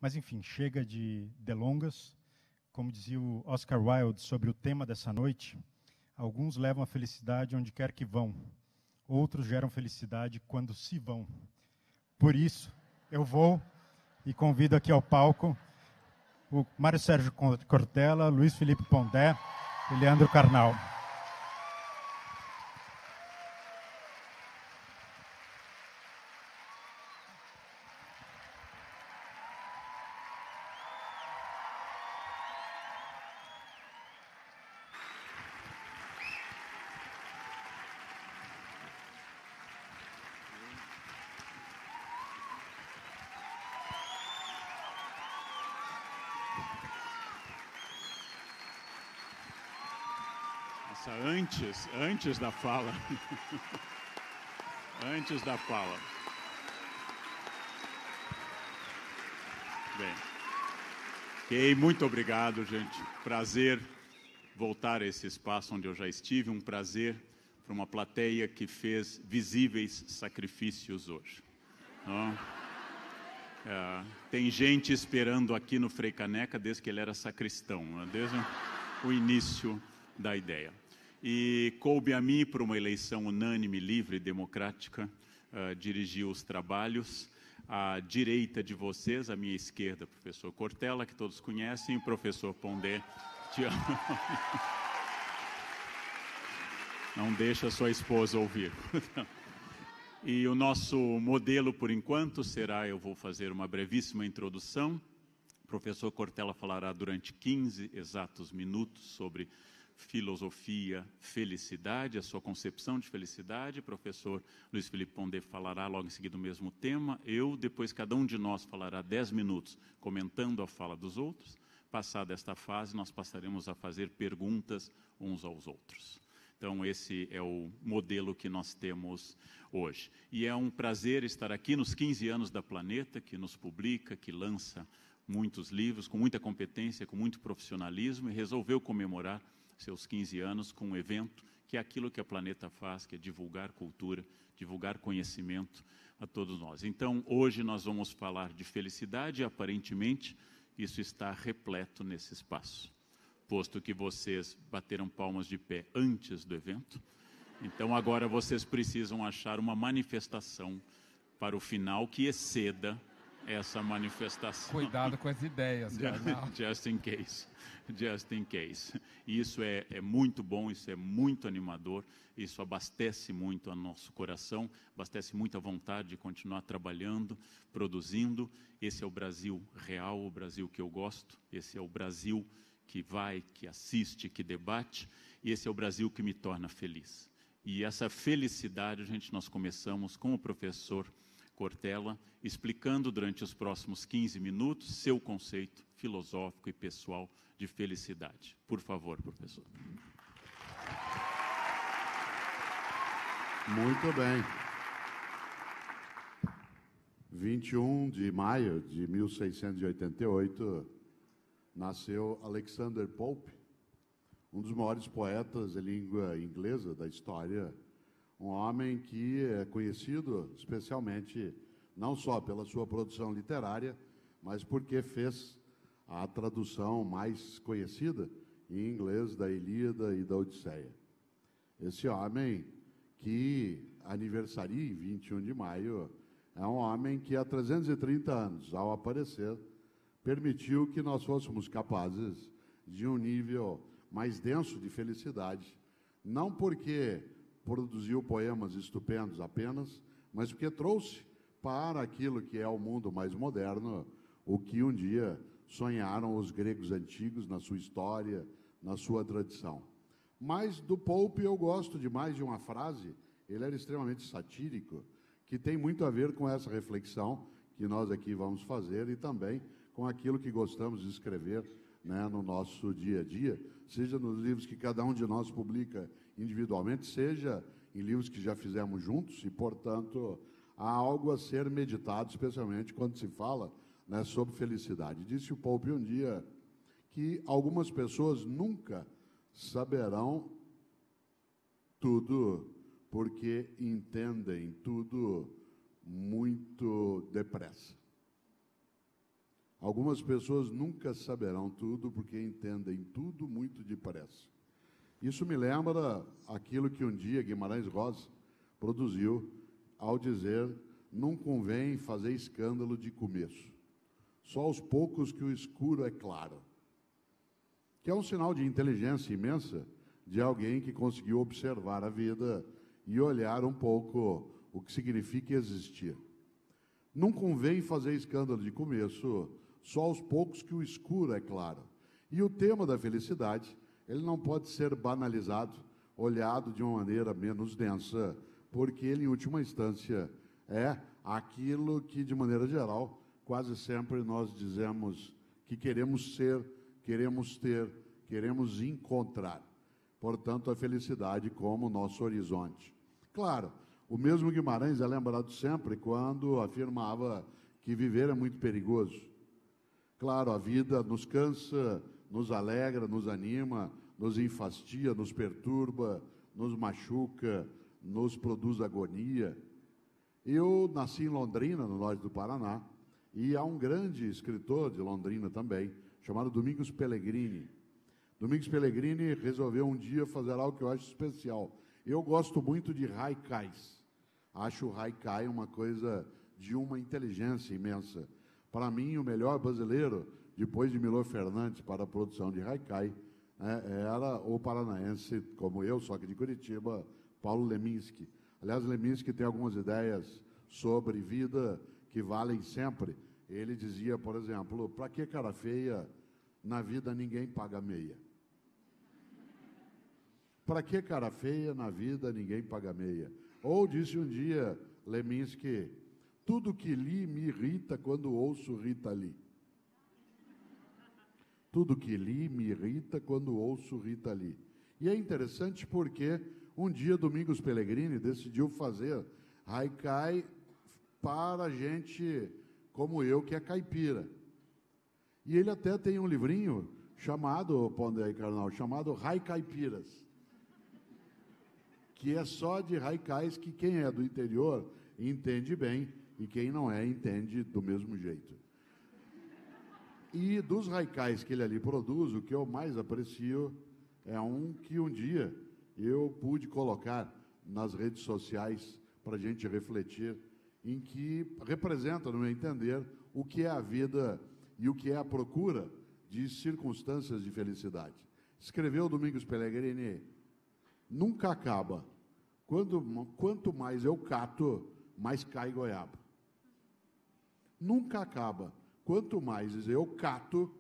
Mas, enfim, chega de delongas. Como dizia o Oscar Wilde sobre o tema dessa noite, alguns levam a felicidade onde quer que vão, outros geram felicidade quando se vão. Por isso, eu vou e convido aqui ao palco o Mário Sérgio Cortella, Luiz Felipe Pondé e Leandro Carnal. Antes da fala. Antes da fala. Bem. Ok, muito obrigado, gente. Prazer voltar a esse espaço onde eu já estive. Um prazer para uma plateia que fez visíveis sacrifícios hoje. Tem gente esperando aqui no Frei Caneca desde que ele era sacristão, desde o início da ideia. E coube a mim, por uma eleição unânime, livre e democrática, dirigir os trabalhos. À direita de vocês, à minha esquerda, o professor Cortella, que todos conhecem, o professor Pondé. Não deixa sua esposa ouvir. E o nosso modelo, por enquanto, será, eu vou fazer uma brevíssima introdução. O professor Cortella falará durante 15 exatos minutos sobre filosofia, felicidade, a sua concepção de felicidade. O professor Luiz Felipe Pondé falará logo em seguida o mesmo tema. Depois cada um de nós falará 10 minutos comentando a fala dos outros. Passada esta fase, nós passaremos a fazer perguntas uns aos outros. Então, esse é o modelo que nós temos hoje. E é um prazer estar aqui nos 15 anos da Planeta, que nos publica, que lança muitos livros, com muita competência, com muito profissionalismo, e resolveu comemorar seus 15 anos com um evento que é aquilo que a Planeta faz, que é divulgar cultura, divulgar conhecimento a todos nós. Então, hoje nós vamos falar de felicidade e, aparentemente, isso está repleto nesse espaço. Posto que vocês bateram palmas de pé antes do evento, então agora vocês precisam achar uma manifestação para o final que exceda essa manifestação. Cuidado com as ideias, Carnal. Just in case. Just in case. Isso é muito bom, isso é muito animador, isso abastece muito o nosso coração, abastece muito a vontade de continuar trabalhando, produzindo. Esse é o Brasil real, o Brasil que eu gosto, esse é o Brasil que vai, que assiste, que debate, e esse é o Brasil que me torna feliz. E essa felicidade, nós começamos com o professor Cortella, explicando durante os próximos 15 minutos seu conceito filosófico e pessoal de felicidade. Por favor, professor. Muito bem. 21 de maio de 1688, nasceu Alexander Pope, um dos maiores poetas em língua inglesa da história, um homem que é conhecido especialmente não só pela sua produção literária, mas porque fez a tradução mais conhecida em inglês da Ilíada e da Odisseia. Esse homem, que aniversaria em 21 de maio, é um homem que há 330 anos, ao aparecer, permitiu que nós fôssemos capazes de um nível mais denso de felicidade, não porque produziu poemas estupendos apenas, mas porque trouxe para aquilo que é o mundo mais moderno o que um dia sonharam os gregos antigos na sua história, na sua tradição. Mas do Pope eu gosto demais de uma frase, ele era extremamente satírico, que tem muito a ver com essa reflexão que nós aqui vamos fazer e também com aquilo que gostamos de escrever, né, no nosso dia a dia, seja nos livros que cada um de nós publica individualmente, seja em livros que já fizemos juntos e, portanto, há algo a ser meditado, especialmente quando se fala, né, sobre felicidade. Disse o Pope um dia que algumas pessoas nunca saberão tudo porque entendem tudo muito depressa. algumas pessoas nunca saberão tudo porque entendem tudo muito depressa. Isso me lembra aquilo que um dia Guimarães Rosa produziu ao dizer: não convém fazer escândalo de começo, só aos poucos que o escuro é claro. Que é um sinal de inteligência imensa de alguém que conseguiu observar a vida e olhar um pouco o que significa existir. Não convém fazer escândalo de começo, só aos poucos que o escuro é claro. E o tema da felicidade, ele não pode ser banalizado, olhado de uma maneira menos densa, porque ele, em última instância, é aquilo que, de maneira geral, quase sempre nós dizemos que queremos ser, queremos ter, queremos encontrar. Portanto, a felicidade como nosso horizonte. Claro, o mesmo Guimarães é lembrado sempre quando afirmava que viver é muito perigoso. Claro, a vida nos cansa, nos alegra, nos anima, nos enfastia, nos perturba, nos machuca, nos produz agonia. Eu nasci em Londrina, no norte do Paraná, e há um grande escritor de Londrina também, chamado Domingos Pellegrini. Domingos Pellegrini resolveu um dia fazer algo que eu acho especial. Eu gosto muito de haikais. Acho o haikai uma coisa de uma inteligência imensa. Para mim, o melhor brasileiro, depois de Milor Fernandes para a produção de haikai, era o paranaense, como eu, só que de Curitiba, Paulo Leminski. Aliás, Leminski tem algumas ideias sobre vida que valem sempre. Ele dizia, por exemplo, para que cara feia, na vida ninguém paga meia. Para que cara feia, na vida ninguém paga meia. Ou disse um dia Leminski: tudo que li me irrita quando ouço Rita Lee. Tudo que li me irrita quando ouço Rita Lee. E é interessante porque um dia Domingos Pellegrini decidiu fazer haikai para gente como eu, que é caipira. E ele até tem um livrinho chamado, põe aí, carnal, chamado Haikaipiras, que é só de haikais que quem é do interior entende bem e quem não é entende do mesmo jeito. E dos haikais que ele ali produz, o que eu mais aprecio é um que um dia eu pude colocar nas redes sociais para a gente refletir, em que representa, no meu entender, o que é a vida e o que é a procura de circunstâncias de felicidade. Escreveu Domingos Pellegrini: nunca acaba. Quanto mais eu cato, mais cai goiaba. Nunca acaba. Quanto mais eu cato,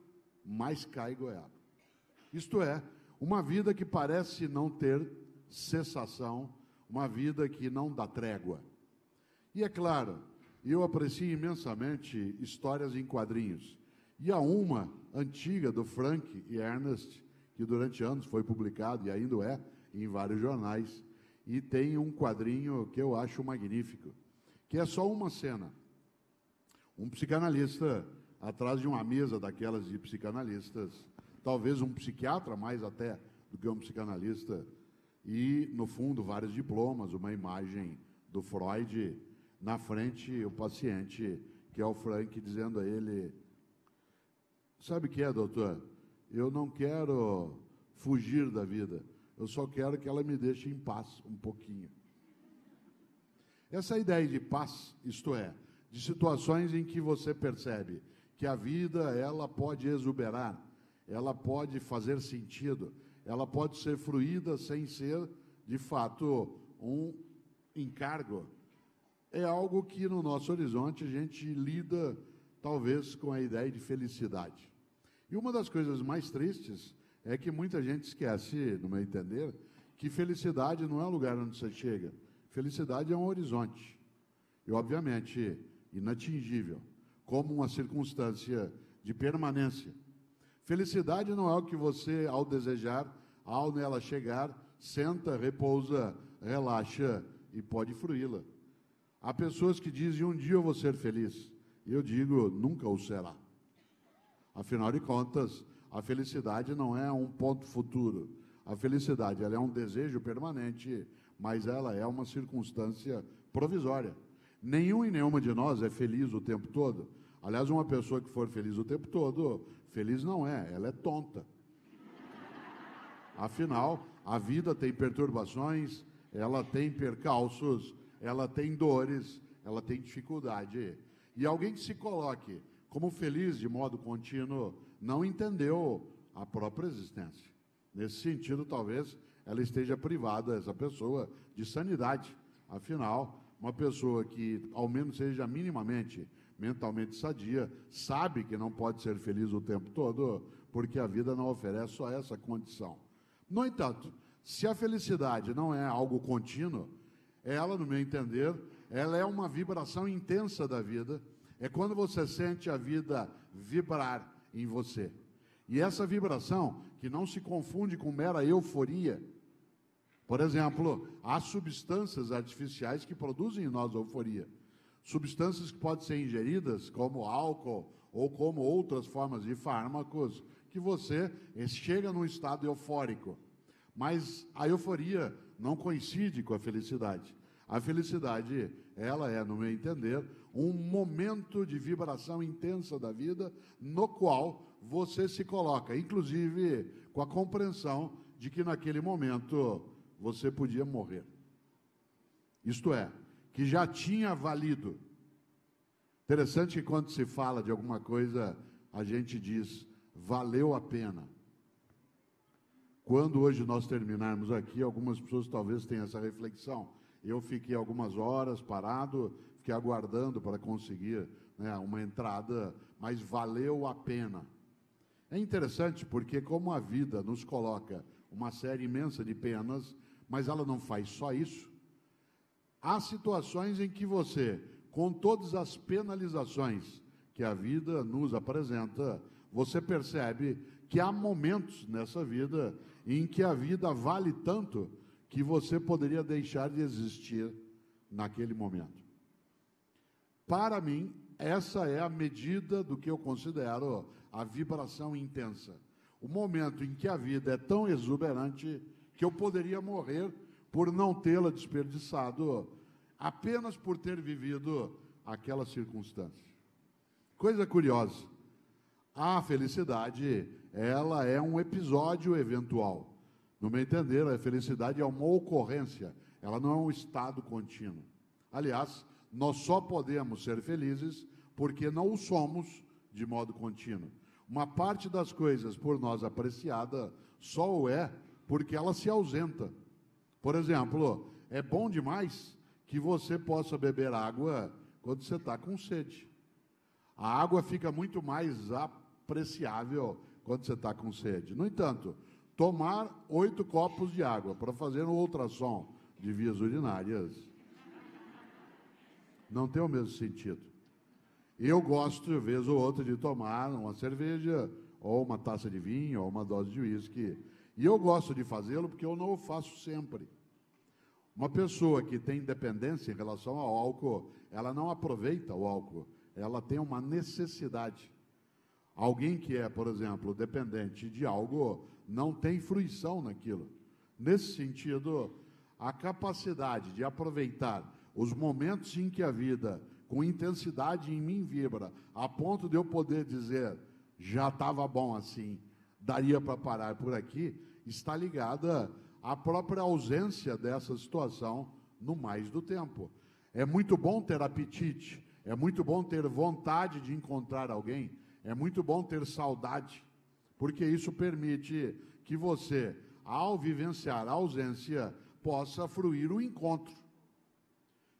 mais cai goiaba. Isto é, uma vida que parece não ter cessação, uma vida que não dá trégua. E é claro, eu aprecio imensamente histórias em quadrinhos. E há uma antiga do Frank e Ernest, que durante anos foi publicado e ainda é em vários jornais, e tem um quadrinho que eu acho magnífico, que é só uma cena. Um psicanalista atrás de uma mesa daquelas de psicanalistas, talvez um psiquiatra mais até do que um psicanalista, e no fundo vários diplomas, uma imagem do Freud, na frente o paciente, que é o Frank, dizendo a ele: sabe o que é, doutor? Eu não quero fugir da vida, eu só quero que ela me deixe em paz um pouquinho. Essa ideia de paz, isto é, de situações em que você percebe que a vida, ela pode exuberar, ela pode fazer sentido, ela pode ser fruída sem ser, de fato, um encargo. É algo que no nosso horizonte a gente lida, talvez, com a ideia de felicidade. E uma das coisas mais tristes é que muita gente esquece, no meu entender, que felicidade não é um lugar onde você chega. Felicidade é um horizonte. E, obviamente, inatingível, como uma circunstância de permanência. Felicidade não é o que você, ao desejar, ao nela chegar, senta, repousa, relaxa e pode fruí-la. Há pessoas que dizem: um dia eu vou ser feliz. E eu digo: nunca o será. Afinal de contas, a felicidade não é um ponto futuro. A felicidade, ela é um desejo permanente, mas ela é uma circunstância provisória. Nenhum e nenhuma de nós é feliz o tempo todo. Aliás, uma pessoa que for feliz o tempo todo, feliz não é, ela é tonta. Afinal, a vida tem perturbações, ela tem percalços, ela tem dores, ela tem dificuldade. E alguém que se coloque como feliz de modo contínuo não entendeu a própria existência. Nesse sentido, talvez ela esteja privada, essa pessoa, de sanidade. Afinal, uma pessoa que ao menos seja minimamente mentalmente sadia, sabe que não pode ser feliz o tempo todo, porque a vida não oferece só essa condição. No entanto, se a felicidade não é algo contínuo, ela, no meu entender, ela é uma vibração intensa da vida, é quando você sente a vida vibrar em você. E essa vibração, que não se confunde com mera euforia. Por exemplo, há substâncias artificiais que produzem em nós euforia. Substâncias que podem ser ingeridas, como álcool ou como outras formas de fármacos, que você chega num estado eufórico. Mas a euforia não coincide com a felicidade. A felicidade, ela é, no meu entender, um momento de vibração intensa da vida, no qual você se coloca, inclusive com a compreensão de que naquele momento você podia morrer. Isto é, que já tinha valido. Interessante que quando se fala de alguma coisa, a gente diz, valeu a pena. Quando hoje nós terminarmos aqui, algumas pessoas talvez tenham essa reflexão. Eu fiquei algumas horas parado, fiquei aguardando para conseguir, uma entrada, mas valeu a pena. É interessante porque como a vida nos coloca uma série imensa de penas, mas ela não faz só isso. Há situações em que você, com todas as penalizações que a vida nos apresenta, você percebe que há momentos nessa vida em que a vida vale tanto que você poderia deixar de existir naquele momento. Para mim, essa é a medida do que eu considero a vibração intensa. O momento em que a vida é tão exuberante que eu poderia morrer por não tê-la desperdiçado, apenas por ter vivido aquela circunstância. Coisa curiosa, a felicidade, ela é um episódio eventual. No meu entender, a felicidade é uma ocorrência, ela não é um estado contínuo. Aliás, nós só podemos ser felizes porque não o somos de modo contínuo. Uma parte das coisas por nós apreciada só o é porque ela se ausenta. Por exemplo, é bom demais que você possa beber água quando você está com sede. A água fica muito mais apreciável quando você está com sede. No entanto, tomar 8 copos de água para fazer um ultrassom de vias urinárias não tem o mesmo sentido. Eu gosto, de vez ou outra, de tomar uma cerveja, ou uma taça de vinho, ou uma dose de uísque. E eu gosto de fazê-lo porque eu não o faço sempre. Uma pessoa que tem dependência em relação ao álcool, ela não aproveita o álcool, ela tem uma necessidade. Alguém que é, por exemplo, dependente de algo, não tem fruição naquilo. Nesse sentido, a capacidade de aproveitar os momentos em que a vida, com intensidade em mim, vibra, a ponto de eu poder dizer, já estava bom assim, daria para parar por aqui, está ligada à própria ausência dessa situação no mais do tempo. É muito bom ter apetite, é muito bom ter vontade de encontrar alguém, é muito bom ter saudade, porque isso permite que você, ao vivenciar a ausência, possa fruir o encontro.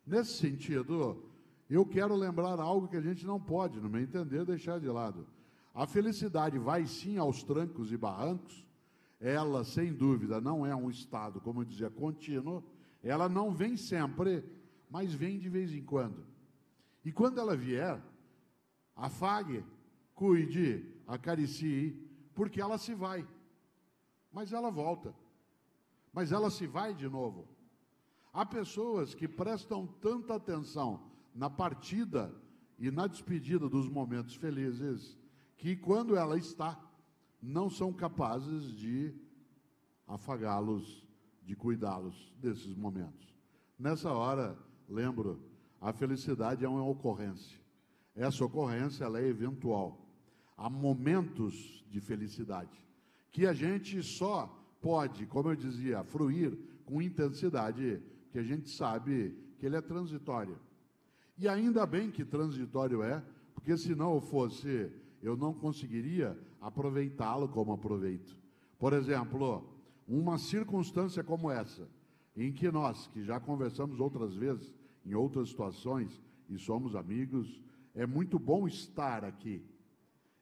Nesse sentido, eu quero lembrar algo que a gente não pode, no meu entender, deixar de lado. A felicidade vai sim aos trancos e barrancos, ela, sem dúvida, não é um estado, como eu dizia, contínuo, ela não vem sempre, mas vem de vez em quando. E quando ela vier, afague, cuide, acaricie, porque ela se vai. Mas ela volta. Mas ela se vai de novo. Há pessoas que prestam tanta atenção na partida e na despedida dos momentos felizes, que quando ela está, não são capazes de afagá-los, de cuidá-los desses momentos. Nessa hora, lembro, a felicidade é uma ocorrência. essa ocorrência ela é eventual. Há momentos de felicidade que a gente só pode, como eu dizia, fruir com intensidade, que a gente sabe que ele é transitório. E ainda bem que transitório é, porque se não fosse, eu não conseguiria aproveitá-lo como aproveito. Por exemplo, uma circunstância como essa, em que nós, que já conversamos outras vezes, em outras situações, e somos amigos, é muito bom estar aqui.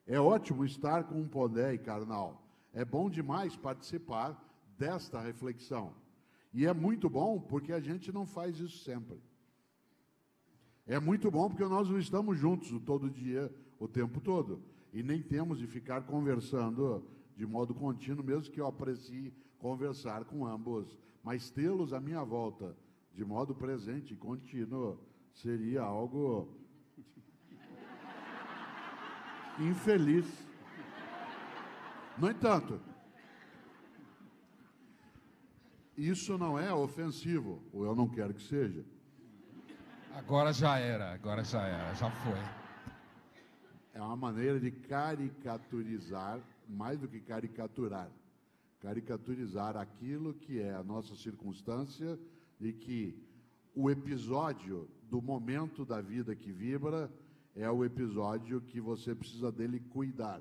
É ótimo estar com um Pondé e Karnal. É bom demais participar desta reflexão. E é muito bom porque a gente não faz isso sempre. É muito bom porque nós não estamos juntos todo dia, o tempo todo. E nem temos de ficar conversando de modo contínuo, mesmo que eu aprecie conversar com ambos. Mas tê-los à minha volta, de modo presente e contínuo, seria algo infeliz. No entanto, isso não é ofensivo, ou eu não quero que seja. Agora já era, já foi. É uma maneira de caricaturizar, mais do que caricaturar, caricaturizar aquilo que é a nossa circunstância e que o episódio do momento da vida que vibra é o episódio que você precisa dele cuidar.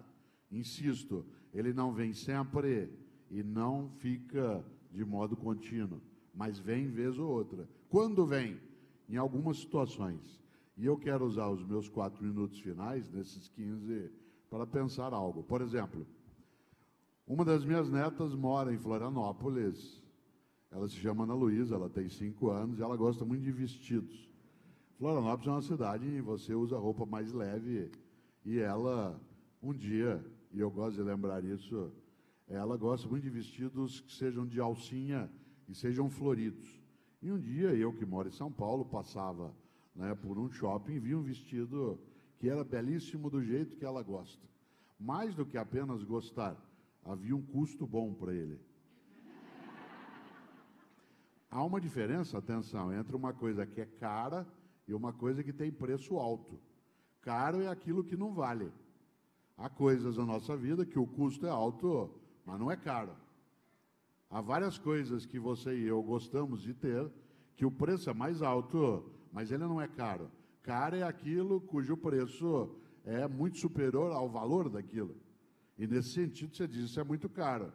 Insisto, ele não vem sempre e não fica de modo contínuo, mas vem vez ou outra. Quando vem? Em algumas situações. E eu quero usar os meus 4 minutos finais, nesses 15, para pensar algo. Por exemplo, uma das minhas netas mora em Florianópolis. Ela se chama Ana Luísa, ela tem 5 anos e ela gosta muito de vestidos. Florianópolis é uma cidade em que você usa roupa mais leve e ela, um dia, e eu gosto de lembrar isso, ela gosta muito de vestidos que sejam de alcinha e sejam floridos. E um dia, eu que moro em São Paulo, passava, né, por um shopping e vi um vestido que era belíssimo do jeito que ela gosta. Mais do que apenas gostar, havia um custo bom para ele. Há uma diferença, atenção, entre uma coisa que é cara e uma coisa que tem preço alto. Caro é aquilo que não vale. Há coisas na nossa vida que o custo é alto, mas não é caro. Há várias coisas que você e eu gostamos de ter, que o preço é mais alto, mas ele não é caro. Caro é aquilo cujo preço é muito superior ao valor daquilo. E nesse sentido você diz, isso é muito caro.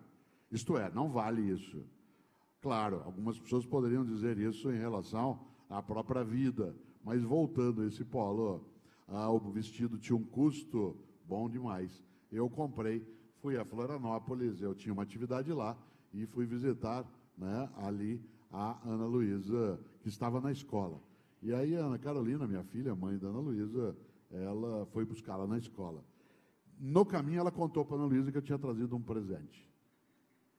Isto é, não vale isso. Claro, algumas pessoas poderiam dizer isso em relação à própria vida, mas voltando a esse polo, o vestido tinha um custo bom demais. Eu comprei, fui a Florianópolis, eu tinha uma atividade lá, e fui visitar, né, ali a Ana Luísa, que estava na escola. E aí a Ana Carolina, minha filha, mãe da Ana Luísa, ela foi buscá-la na escola. No caminho ela contou para a Ana Luísa que eu tinha trazido um presente.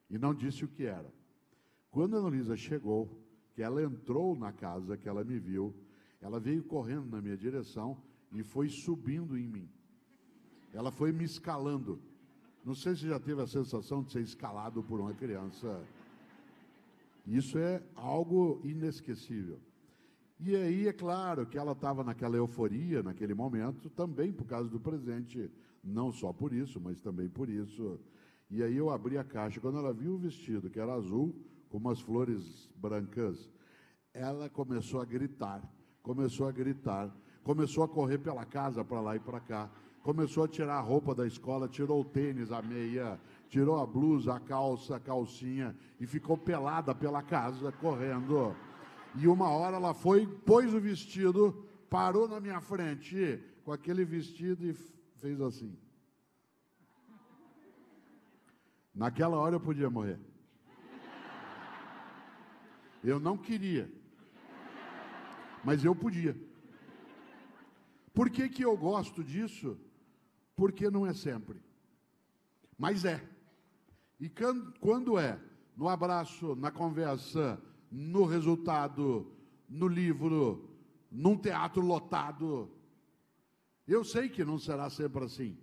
E não disse o que era. Quando a Ana Luísa chegou, que ela entrou na casa, que ela me viu, ela veio correndo na minha direção e foi subindo em mim. Ela foi me escalando. Não sei se já teve a sensação de ser escalado por uma criança. Isso é algo inesquecível. E aí, é claro que ela estava naquela euforia, naquele momento, também por causa do presente. Não só por isso, mas também por isso. E aí eu abri a caixa. Quando ela viu o vestido, que era azul, com umas flores brancas, ela começou a gritar, começou a correr pela casa, para lá e para cá. Começou a tirar a roupa da escola, tirou o tênis, a meia, tirou a blusa, a calça, a calcinha e ficou pelada pela casa, correndo. E uma hora ela foi, pôs o vestido, parou na minha frente com aquele vestido e fez assim. Naquela hora eu podia morrer. Eu não queria, mas eu podia. Por que que eu gosto disso? Porque não é sempre. Mas é. E quando é? No abraço, na conversa, no resultado, no livro, num teatro lotado. Eu sei que não será sempre assim.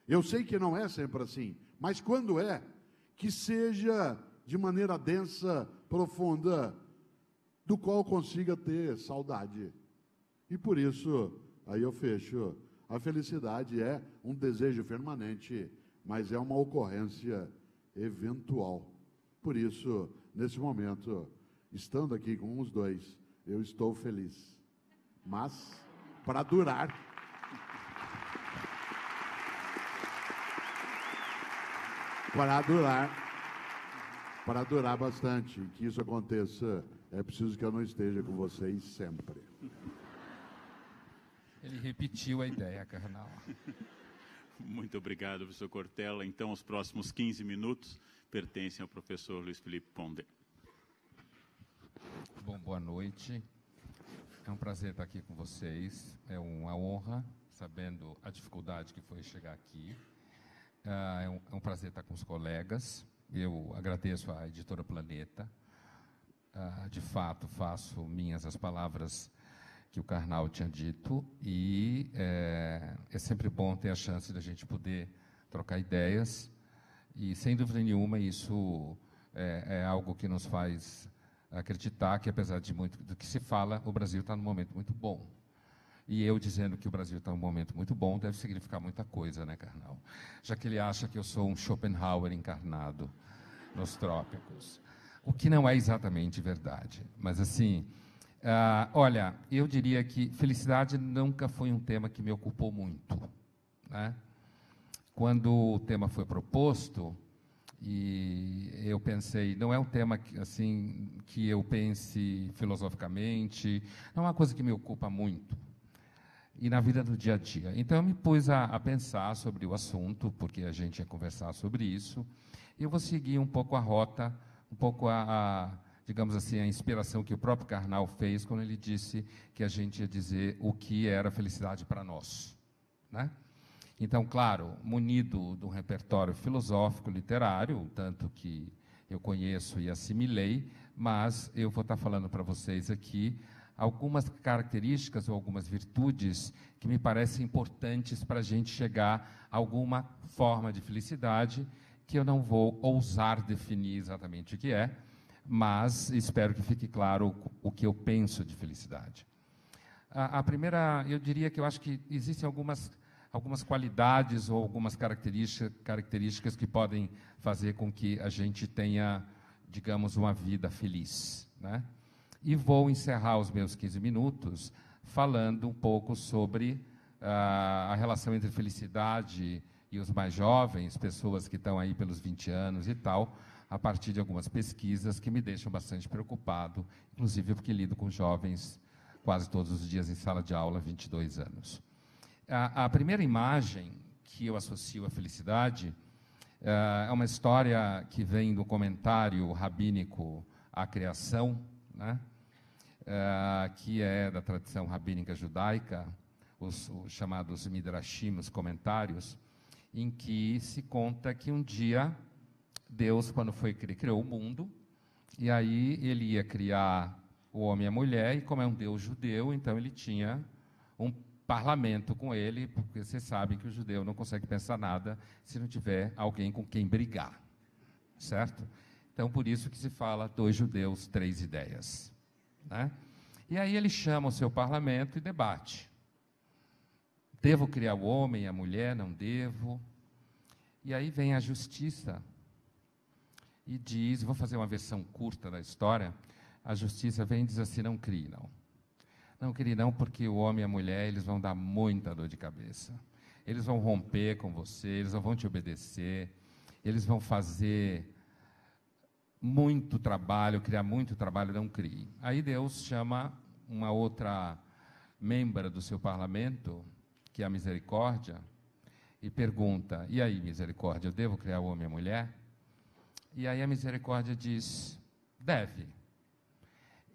Eu sei que não é sempre assim. Mas quando é, que seja de maneira densa, profunda, do qual consiga ter saudade. E por isso, aí eu fecho A felicidade é um desejo permanente, mas é uma ocorrência eventual. Por isso, nesse momento, estando aqui com os dois, eu estou feliz. Mas, para durar... Para durar bastante, que isso aconteça, é preciso que eu não esteja com vocês sempre. Ele repetiu a ideia, Karnal. Muito obrigado, professor Cortella. Então, os próximos 15 minutos pertencem ao professor Luiz Felipe Pondé. Bom, boa noite. É um prazer estar aqui com vocês. É uma honra, sabendo a dificuldade que foi chegar aqui. É um prazer estar com os colegas. Eu agradeço à Editora Planeta. De fato, faço minhas as palavras que o Karnal tinha dito, e é sempre bom ter a chance de a gente poder trocar ideias, e, sem dúvida nenhuma, isso é algo que nos faz acreditar que, apesar de muito do que se fala, o Brasil está num momento muito bom. E eu dizendo que o Brasil está num momento muito bom deve significar muita coisa, né, Karnal? Já que ele acha que eu sou um Schopenhauer encarnado nos trópicos, o que não é exatamente verdade. Mas, assim, olha, eu diria que felicidade nunca foi um tema que me ocupou muito, né? Quando o tema foi proposto, e eu pensei, não é um tema que, assim, que eu pense filosoficamente, não é uma coisa que me ocupa muito, e na vida do dia a dia. Então, eu me pus a pensar sobre o assunto, porque a gente ia conversar sobre isso, e eu vou seguir um pouco a rota, um pouco digamos assim, a inspiração que o próprio Karnal fez quando ele disse que a gente ia dizer o que era felicidade para nós, né? Então, claro, munido de um repertório filosófico, literário, tanto que eu conheço e assimilei, mas eu vou estar falando para vocês aqui algumas características ou algumas virtudes que me parecem importantes para a gente chegar a alguma forma de felicidade, que eu não vou ousar definir exatamente o que é, mas espero que fique claro o que eu penso de felicidade. A primeira, eu diria que eu acho que existem algumas qualidades ou algumas características que podem fazer com que a gente tenha, digamos, uma vida feliz, né? E vou encerrar os meus 15 minutos falando um pouco sobre a relação entre felicidade e os mais jovens, pessoas que estão aí pelos 20 anos e tal, a partir de algumas pesquisas que me deixam bastante preocupado, inclusive porque lido com jovens quase todos os dias em sala de aula, 22 anos. A primeira imagem que eu associo à felicidade é uma história que vem do comentário rabínico à criação, né? Que é da tradição rabínica judaica, os chamados midrashim, os comentários, em que se conta que um dia Deus, quando criou o mundo, e aí ele ia criar o homem e a mulher, e como é um Deus judeu, então ele tinha um parlamento com ele, porque vocês sabem que o judeu não consegue pensar nada se não tiver alguém com quem brigar, certo? Então, por isso que se fala 2 judeus, 3 ideias, né? E aí ele chama o seu parlamento e debate. Devo criar o homem e a mulher? Não devo? E aí vem a justiça e diz, vou fazer uma versão curta da história, a justiça vem e diz assim, não crie não. Não crie não, porque o homem e a mulher, eles vão dar muita dor de cabeça. Eles vão romper com você, eles não vão te obedecer, eles vão fazer muito trabalho, criar muito trabalho, não crie. Aí Deus chama uma outra membra do seu parlamento, que é a Misericórdia, e pergunta, e aí, Misericórdia, eu devo criar o homem e a mulher? E aí a Misericórdia diz, deve.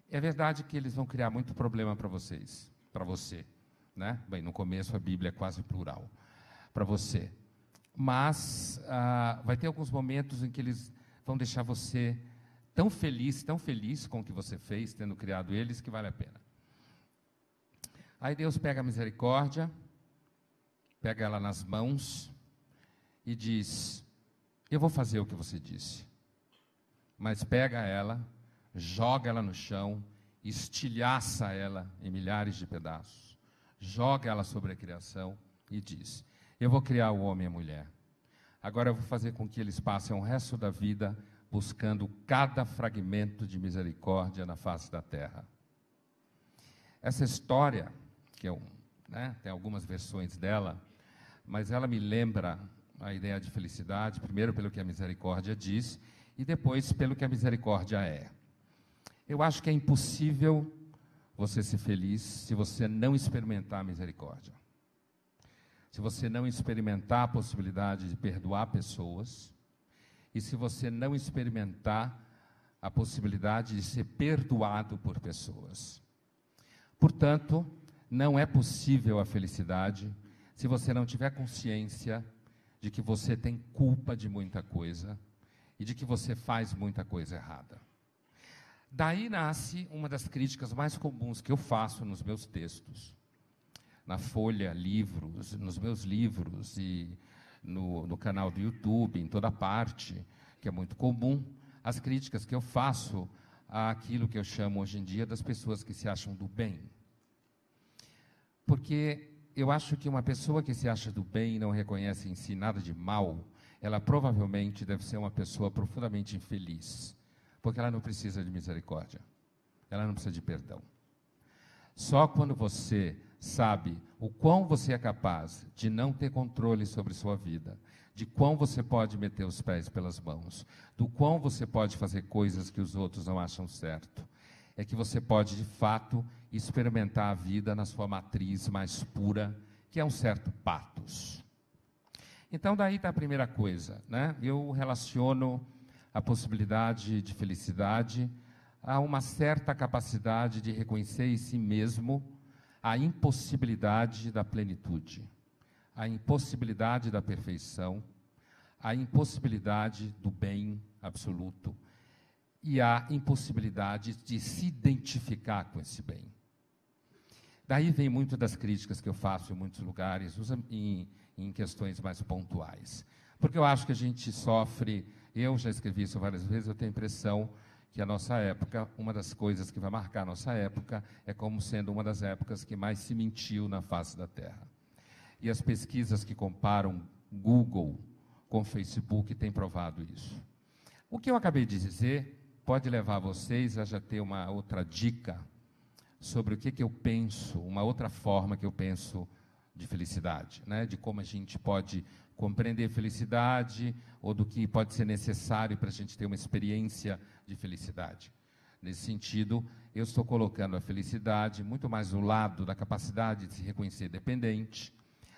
É verdade que eles vão criar muito problema para vocês, para você, né? Bem, no começo a Bíblia é quase plural, para você. Mas vai ter alguns momentos em que eles vão deixar você tão feliz com o que você fez, tendo criado eles, que vale a pena. Aí Deus pega a Misericórdia, pega ela nas mãos e diz, eu vou fazer o que você disse. Mas pega ela, joga ela no chão, estilhaça ela em milhares de pedaços, joga ela sobre a criação e diz: eu vou criar o homem e a mulher. Agora eu vou fazer com que eles passem o resto da vida buscando cada fragmento de misericórdia na face da terra. Essa história, que tem algumas versões dela, mas ela me lembra a ideia de felicidade, primeiro pelo que a misericórdia diz, e depois pelo que a misericórdia é. Eu acho que é impossível você ser feliz se você não experimentar a misericórdia. Se você não experimentar a possibilidade de perdoar pessoas, e se você não experimentar a possibilidade de ser perdoado por pessoas. Portanto, não é possível a felicidade se você não tiver consciência de que você tem culpa de muita coisa e de que você faz muita coisa errada. Daí nasce uma das críticas mais comuns que eu faço nos meus textos, na Folha, livros, nos meus livros e no canal do YouTube, em toda parte, que é muito comum, as críticas que eu faço àquilo que eu chamo hoje em dia das pessoas que se acham do bem. Porque eu acho que uma pessoa que se acha do bem e não reconhece em si nada de mal, ela provavelmente deve ser uma pessoa profundamente infeliz, porque ela não precisa de misericórdia, ela não precisa de perdão. Só quando você sabe o quão você é capaz de não ter controle sobre sua vida, de quão você pode meter os pés pelas mãos, do quão você pode fazer coisas que os outros não acham certo, é que você pode, de fato, experimentar a vida na sua matriz mais pura, que é um certo patos. Então, daí está a primeira coisa, né? Eu relaciono a possibilidade de felicidade a uma certa capacidade de reconhecer em si mesmo a impossibilidade da plenitude, a impossibilidade da perfeição, a impossibilidade do bem absoluto e a impossibilidade de se identificar com esse bem. Daí vem muito das críticas que eu faço em muitos lugares, em questões mais pontuais. Porque eu acho que a gente sofre, eu já escrevi isso várias vezes, eu tenho a impressão que a nossa época, uma das coisas que vai marcar a nossa época, é como sendo uma das épocas que mais se mentiu na face da Terra. E as pesquisas que comparam Google com Facebook têm provado isso. O que eu acabei de dizer pode levar vocês a já ter uma outra dica sobre o que eu penso, uma outra forma que eu penso de felicidade, né? De como a gente pode compreender felicidade ou do que pode ser necessário para a gente ter uma experiência de felicidade. Nesse sentido, eu estou colocando a felicidade muito mais do lado da capacidade de se reconhecer dependente,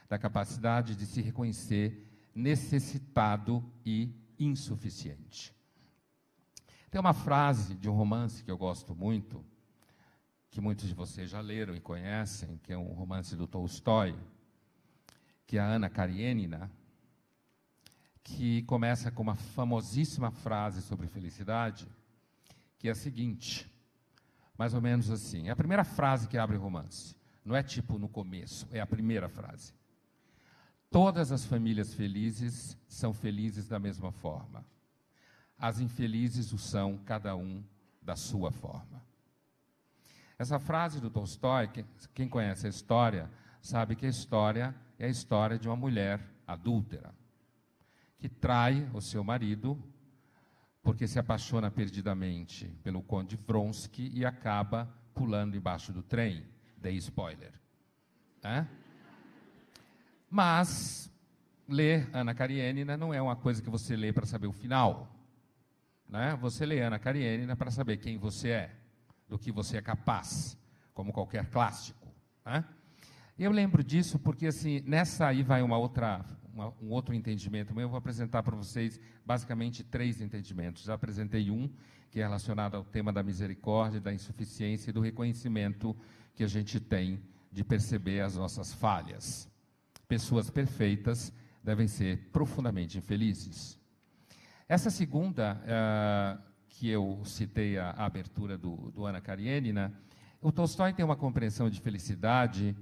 da capacidade de se reconhecer necessitado e insuficiente. Tem uma frase de um romance que eu gosto muito, que muitos de vocês já leram e conhecem, que é um romance do Tolstói, que é a Ana Karenina, que começa com uma famosíssima frase sobre felicidade, que é a seguinte, mais ou menos assim, é a primeira frase que abre o romance, não é tipo no começo, é a primeira frase. Todas as famílias felizes são felizes da mesma forma. As infelizes o são, cada um da sua forma. Essa frase do Tolstói, quem conhece a história, sabe que a história é a história de uma mulher adúltera, que trai o seu marido porque se apaixona perdidamente pelo conde Vronsky e acaba pulando embaixo do trem. Dei spoiler. Mas ler Ana Karenina não é uma coisa que você lê para saber o final. Né? Você lê Ana Karenina para saber quem você é, do que você é capaz, como qualquer clássico. Né? Eu lembro disso porque, assim, nessa aí vai um outro entendimento meu. Eu vou apresentar para vocês, basicamente, 3 entendimentos. Já apresentei um, que é relacionado ao tema da misericórdia, da insuficiência e do reconhecimento que a gente tem de perceber as nossas falhas. Pessoas perfeitas devem ser profundamente infelizes. Essa segunda, que eu citei a abertura do Ana Karenina, o Tolstói tem uma compreensão de felicidade,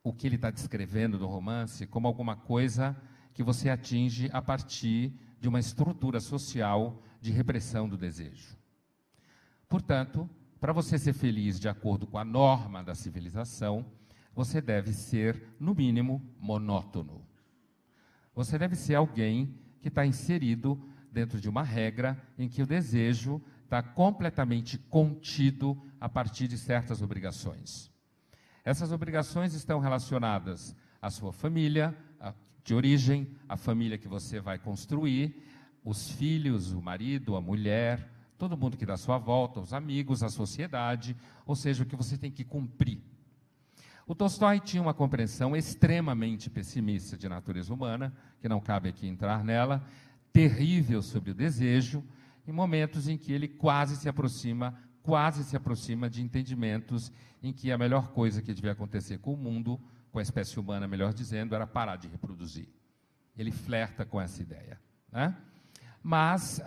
o que ele está descrevendo no romance, como alguma coisa que você atinge a partir de uma estrutura social de repressão do desejo. Portanto, para você ser feliz de acordo com a norma da civilização, você deve ser, no mínimo, monótono. Você deve ser alguém que está inserido dentro de uma regra em que o desejo está completamente contido a partir de certas obrigações. Essas obrigações estão relacionadas à sua família, de origem, a família que você vai construir, os filhos, o marido, a mulher, todo mundo que dá à sua volta, os amigos, a sociedade, ou seja, o que você tem que cumprir. O Tolstói tinha uma compreensão extremamente pessimista de natureza humana, que não cabe aqui entrar nela, terrível sobre o desejo, em momentos em que ele quase se aproxima de entendimentos em que a melhor coisa que devia acontecer com o mundo, com a espécie humana, melhor dizendo, era parar de reproduzir. Ele flerta com essa ideia, né? Mas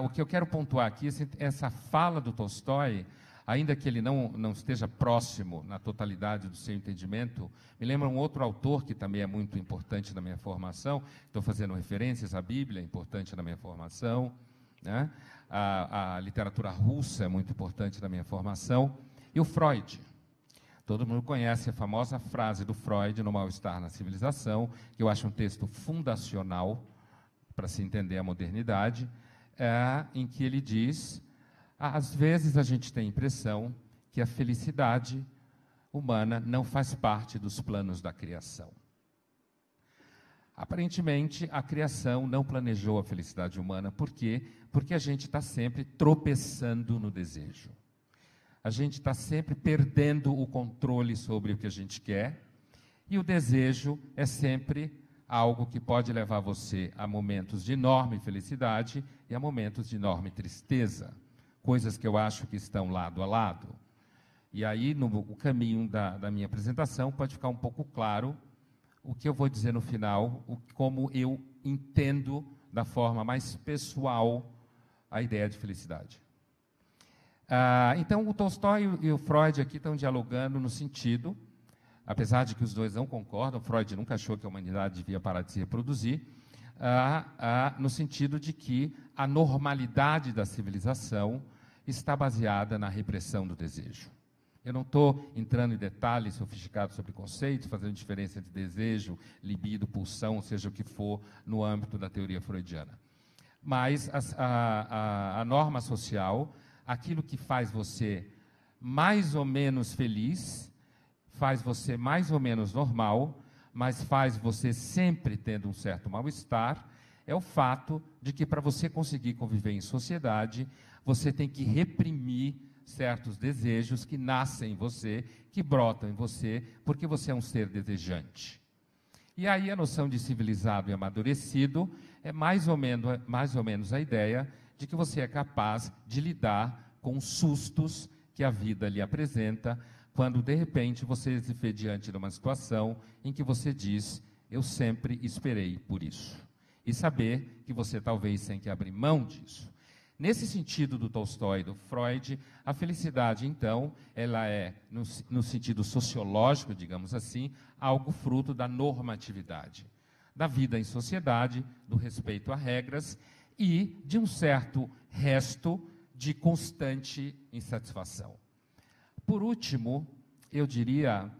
o que eu quero pontuar aqui, essa fala do Tolstói, ainda que ele não esteja próximo na totalidade do seu entendimento, me lembra um outro autor que também é muito importante na minha formação, estou fazendo referências à Bíblia, é importante na minha formação, né? A literatura russa é muito importante na minha formação, e o Freud. Todo mundo conhece a famosa frase do Freud no Mal-Estar na Civilização, que eu acho um texto fundacional para se entender a modernidade, em que ele diz: às vezes a gente tem a impressão que a felicidade humana não faz parte dos planos da criação. Aparentemente, a criação não planejou a felicidade humana. Por quê? Porque a gente está sempre tropeçando no desejo. A gente está sempre perdendo o controle sobre o que a gente quer, e o desejo é sempre algo que pode levar você a momentos de enorme felicidade e a momentos de enorme tristeza, coisas que eu acho que estão lado a lado. E aí, no caminho da minha apresentação, pode ficar um pouco claro o que eu vou dizer no final, como eu entendo da forma mais pessoal a ideia de felicidade. Então, o Tolstói e o Freud aqui estão dialogando no sentido, apesar de que os dois não concordam, Freud nunca achou que a humanidade devia parar de se reproduzir, no sentido de que a normalidade da civilização está baseada na repressão do desejo. Eu não estou entrando em detalhes sofisticados sobre conceitos, fazendo diferença entre desejo, libido, pulsão, seja o que for, no âmbito da teoria freudiana. Mas a norma social, aquilo que faz você mais ou menos feliz, faz você mais ou menos normal, mas faz você sempre tendo um certo mal-estar, é o fato de que, para você conseguir conviver em sociedade, você tem que reprimir certos desejos que nascem em você, que brotam em você, porque você é um ser desejante. E aí a noção de civilizado e amadurecido é mais ou menos a ideia de que você é capaz de lidar com os sustos que a vida lhe apresenta, quando, de repente, você se vê diante de uma situação em que você diz: eu sempre esperei por isso. E saber que você talvez tenha que abrir mão disso. Nesse sentido do Tolstói e do Freud, a felicidade, então, ela é, no sentido sociológico, digamos assim, algo fruto da normatividade, da vida em sociedade, do respeito a regras e de um certo resto de constante insatisfação. Por último, eu diria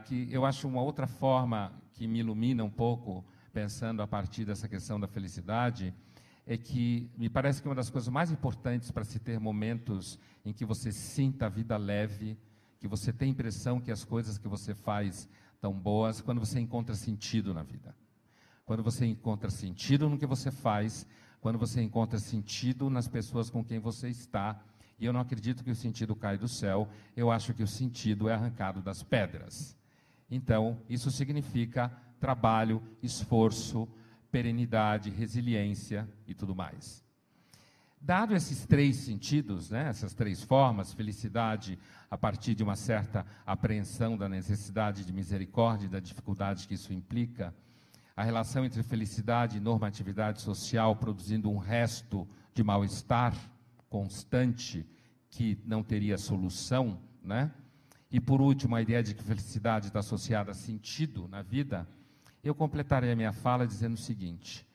que eu acho uma outra forma que me ilumina um pouco, pensando a partir dessa questão da felicidade, é que me parece que uma das coisas mais importantes para se ter momentos em que você sinta a vida leve, que você tem a impressão que as coisas que você faz estão boas, quando você encontra sentido na vida. Quando você encontra sentido no que você faz, quando você encontra sentido nas pessoas com quem você está. E eu não acredito que o sentido cai do céu, eu acho que o sentido é arrancado das pedras. Então, isso significa trabalho, esforço, perenidade, resiliência e tudo mais. Dado esses três sentidos, né, essas três formas, felicidade a partir de uma certa apreensão da necessidade de misericórdia e da dificuldade que isso implica, a relação entre felicidade e normatividade social produzindo um resto de mal-estar constante que não teria solução, né? E por último, a ideia de que felicidade está associada a sentido na vida, eu completarei a minha fala dizendo o seguinte: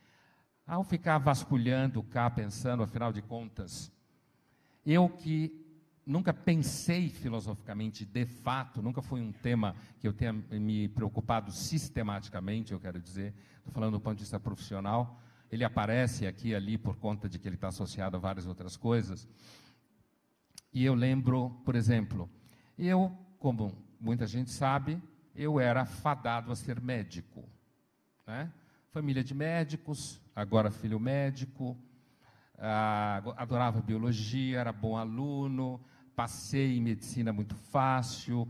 ao ficar vasculhando cá, pensando, afinal de contas, eu que nunca pensei filosoficamente, de fato, nunca foi um tema que eu tenha me preocupado sistematicamente, eu quero dizer, estou falando do ponto de vista profissional. Ele aparece aqui e ali por conta de que ele está associado a várias outras coisas. E eu lembro, por exemplo, eu, como muita gente sabe, eu era fadado a ser médico, né? Família de médicos, agora filho médico, adorava biologia, era bom aluno, passei em medicina muito fácil,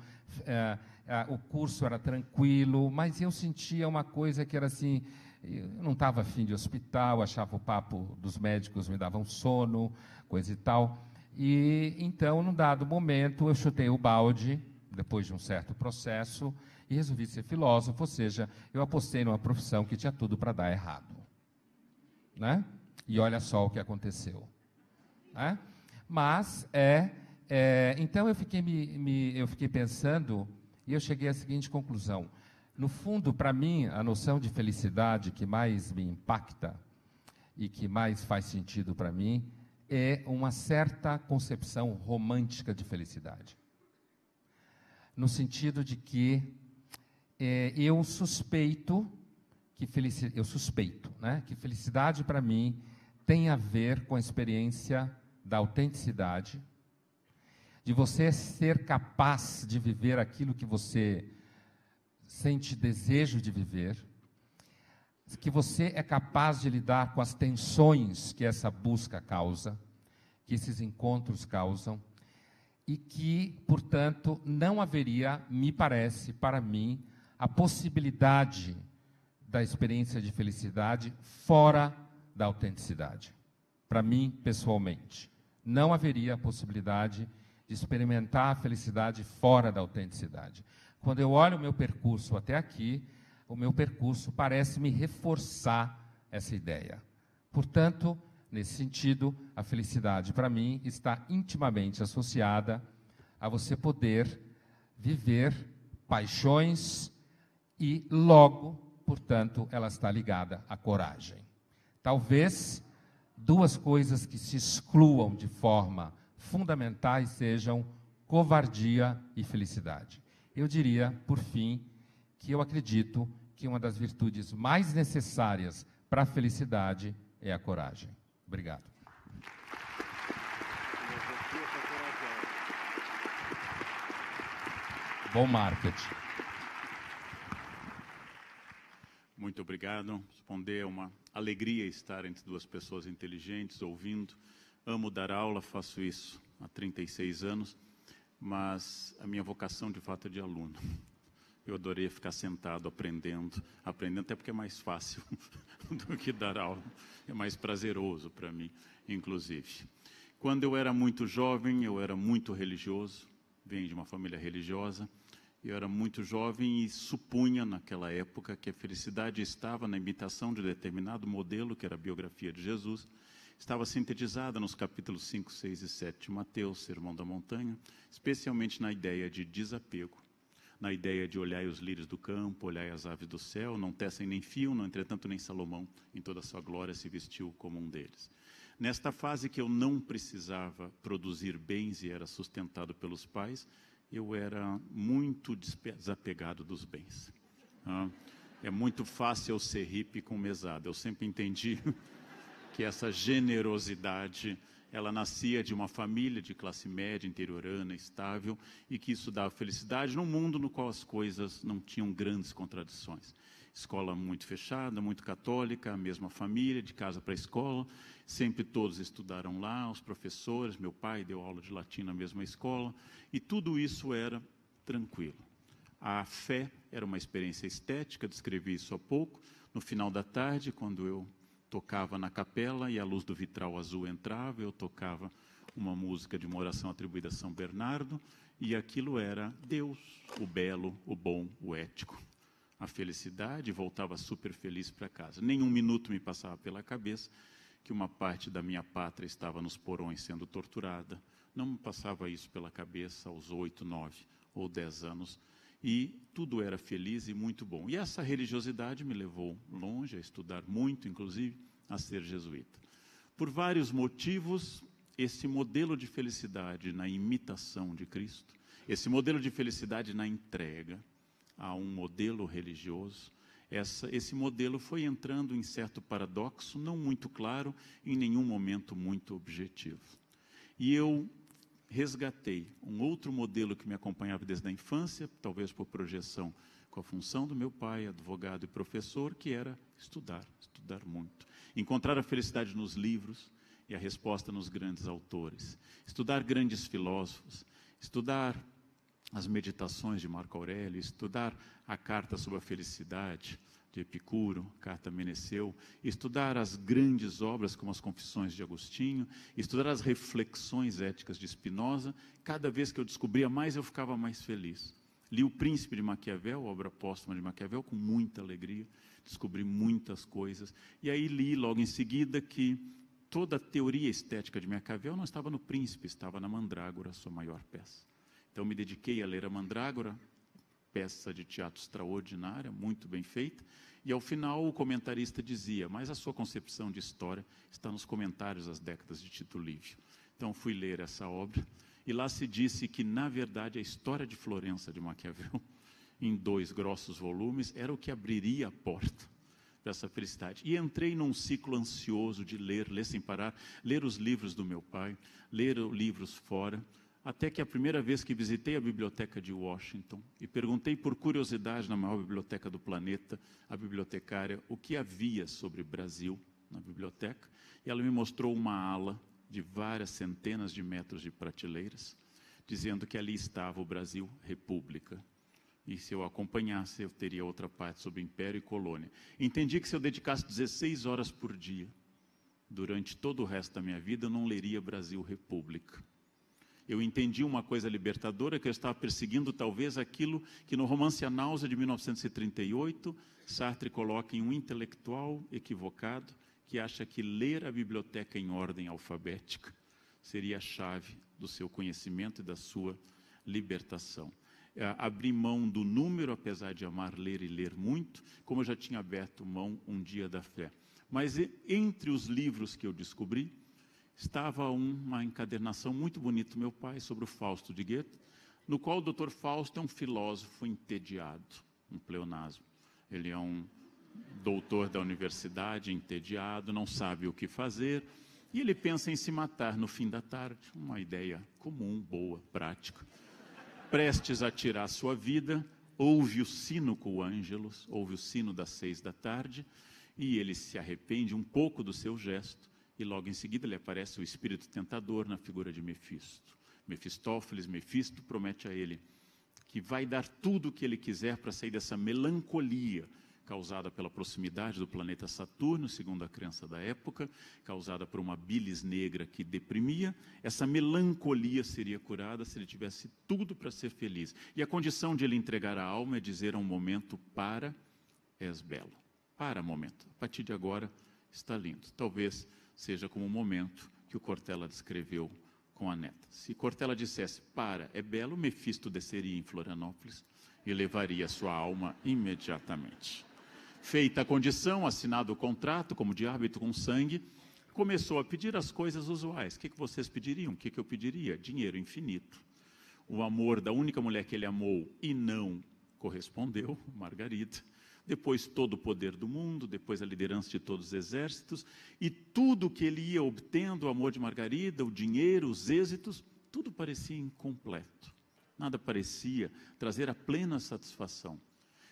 o curso era tranquilo, mas eu sentia uma coisa que era assim, eu não estava afim de hospital, achava o papo dos médicos me dava um sono, coisa e tal. E então, num dado momento, eu chutei o balde, depois de um certo processo, e resolvi ser filósofo, ou seja, eu apostei numa profissão que tinha tudo para dar errado, né? E olha só o que aconteceu, né? Mas então eu fiquei pensando e eu cheguei à seguinte conclusão: no fundo, para mim, a noção de felicidade que mais me impacta e que mais faz sentido para mim é uma certa concepção romântica de felicidade, no sentido de que eu suspeito, né, que felicidade para mim tem a ver com a experiência da autenticidade, de você ser capaz de viver aquilo que você sente desejo de viver, que você é capaz de lidar com as tensões que essa busca causa, que esses encontros causam, e que, portanto, não haveria, me parece, para mim, a possibilidade da experiência de felicidade fora da autenticidade. Para mim, pessoalmente, não haveria a possibilidade de experimentar a felicidade fora da autenticidade. Quando eu olho o meu percurso até aqui, o meu percurso parece me reforçar essa ideia. Portanto, nesse sentido, a felicidade, para mim, está intimamente associada a você poder viver paixões e, logo, portanto, ela está ligada à coragem. Talvez duas coisas que se excluam de forma fundamentais sejam covardia e felicidade. Eu diria, por fim, que eu acredito que uma das virtudes mais necessárias para a felicidade é a coragem. Obrigado. Bom marketing. Muito obrigado. Responder é uma alegria estar entre duas pessoas inteligentes, ouvindo. Amo dar aula, faço isso há 36 anos, mas a minha vocação, de fato, é de aluno. Eu adoraria ficar sentado aprendendo até porque é mais fácil do que dar aula. É mais prazeroso para mim, inclusive. Quando eu era muito jovem, eu era muito religioso, venho de uma família religiosa. Eu era muito jovem e supunha, naquela época, que a felicidade estava na imitação de determinado modelo, que era a biografia de Jesus. Estava sintetizada nos capítulos 5, 6 e 7 de Mateus, Sermão da Montanha, especialmente na ideia de desapego, na ideia de olhai os lírios do campo, olhai as aves do céu, não tecem nem fiam, não, entretanto nem Salomão, em toda a sua glória, se vestiu como um deles. Nesta fase que eu não precisava produzir bens e era sustentado pelos pais, eu era muito desapegado dos bens. É muito fácil eu ser hippie com mesada. Eu sempre entendi que essa generosidade, ela nascia de uma família de classe média, interiorana, estável, e que isso dava felicidade num mundo no qual as coisas não tinham grandes contradições. Escola muito fechada, muito católica, a mesma família, de casa para a escola, sempre todos estudaram lá, os professores, meu pai deu aula de latim na mesma escola, e tudo isso era tranquilo. A fé era uma experiência estética, descrevi isso há pouco, no final da tarde, quando eu tocava na capela e a luz do vitral azul entrava, eu tocava uma música de uma oração atribuída a São Bernardo, e aquilo era Deus, o belo, o bom, o ético. A felicidade, voltava super feliz para casa. Nem um minuto me passava pela cabeça que uma parte da minha pátria estava nos porões sendo torturada. Não me passava isso pela cabeça aos 8, 9 ou 10 anos. E tudo era feliz e muito bom. E essa religiosidade me levou longe, a estudar muito, inclusive, a ser jesuíta. Por vários motivos, esse modelo de felicidade na imitação de Cristo, esse modelo de felicidade na entrega a um modelo religioso, esse modelo foi entrando em certo paradoxo, não muito claro, em nenhum momento muito objetivo. E eu resgatei um outro modelo que me acompanhava desde a infância, talvez por projeção com a função do meu pai, advogado e professor, que era estudar muito. Encontrar a felicidade nos livros e a resposta nos grandes autores. Estudar grandes filósofos, estudar as meditações de Marco Aurélio, estudar a Carta sobre a Felicidade, de Epicuro, Carta a Meneceu, estudar as grandes obras como as Confissões de Agostinho, estudar as reflexões éticas de Spinoza. Cada vez que eu descobria mais, eu ficava mais feliz. Li O Príncipe de Maquiavel, obra póstuma de Maquiavel, com muita alegria, descobri muitas coisas. E aí li logo em seguida que toda a teoria estética de Maquiavel não estava no Príncipe, estava na Mandrágora, sua maior peça. Então me dediquei a ler a Mandrágora, peça de teatro extraordinária, muito bem feita, e ao final o comentarista dizia, mas a sua concepção de história está nos comentários das décadas de Tito Livio. Então fui ler essa obra, e lá se disse que, na verdade, a história de Florença de Maquiavel, em 2 grossos volumes, era o que abriria a porta dessa felicidade. E entrei num ciclo ansioso de ler sem parar, ler os livros do meu pai, ler livros fora, até que a primeira vez que visitei a biblioteca de Washington e perguntei por curiosidade na maior biblioteca do planeta, a bibliotecária, o que havia sobre Brasil na biblioteca, e ela me mostrou uma ala de várias centenas de metros de prateleiras, dizendo que ali estava o Brasil República. E se eu acompanhasse, eu teria outra parte sobre Império e Colônia. Entendi que se eu dedicasse 16 horas por dia, durante todo o resto da minha vida, eu não leria Brasil República. Eu entendi uma coisa libertadora, que eu estava perseguindo talvez aquilo que no romance A Náusea de 1938, Sartre coloca em um intelectual equivocado, que acha que ler a biblioteca em ordem alfabética seria a chave do seu conhecimento e da sua libertação. Abri mão do número, apesar de amar ler e ler muito, como eu já tinha aberto mão um dia da fé. Mas entre os livros que eu descobri, estava uma encadernação muito bonita do meu pai sobre o Fausto de Goethe, no qual o Dr. Fausto é um filósofo entediado, um pleonasmo. Ele é um doutor da universidade, entediado, não sabe o que fazer, e ele pensa em se matar no fim da tarde, uma ideia comum, boa, prática. Prestes a tirar sua vida, ouve o sino com o Ângelus, ouve o sino das 6 da tarde, e ele se arrepende um pouco do seu gesto, e logo em seguida lhe aparece o espírito tentador na figura de Mefisto. Mefistófeles, Mefisto, promete a ele que vai dar tudo o que ele quiser para sair dessa melancolia causada pela proximidade do planeta Saturno, segundo a crença da época, causada por uma bilis negra que deprimia. Essa melancolia seria curada se ele tivesse tudo para ser feliz. E a condição de ele entregar a alma é dizer a um momento, para, és belo. Para, momento. A partir de agora, está lindo. Talvez seja como o momento que o Cortella descreveu com a neta. Se Cortella dissesse, para, é belo, Mefisto desceria em Florianópolis e levaria sua alma imediatamente. Feita a condição, assinado o contrato, como de árbitro com sangue, começou a pedir as coisas usuais. O que vocês pediriam? O que eu pediria? Dinheiro infinito. O amor da única mulher que ele amou e não correspondeu, Margarida. Depois todo o poder do mundo, depois a liderança de todos os exércitos, e tudo que ele ia obtendo, o amor de Margarida, o dinheiro, os êxitos, tudo parecia incompleto. Nada parecia trazer a plena satisfação.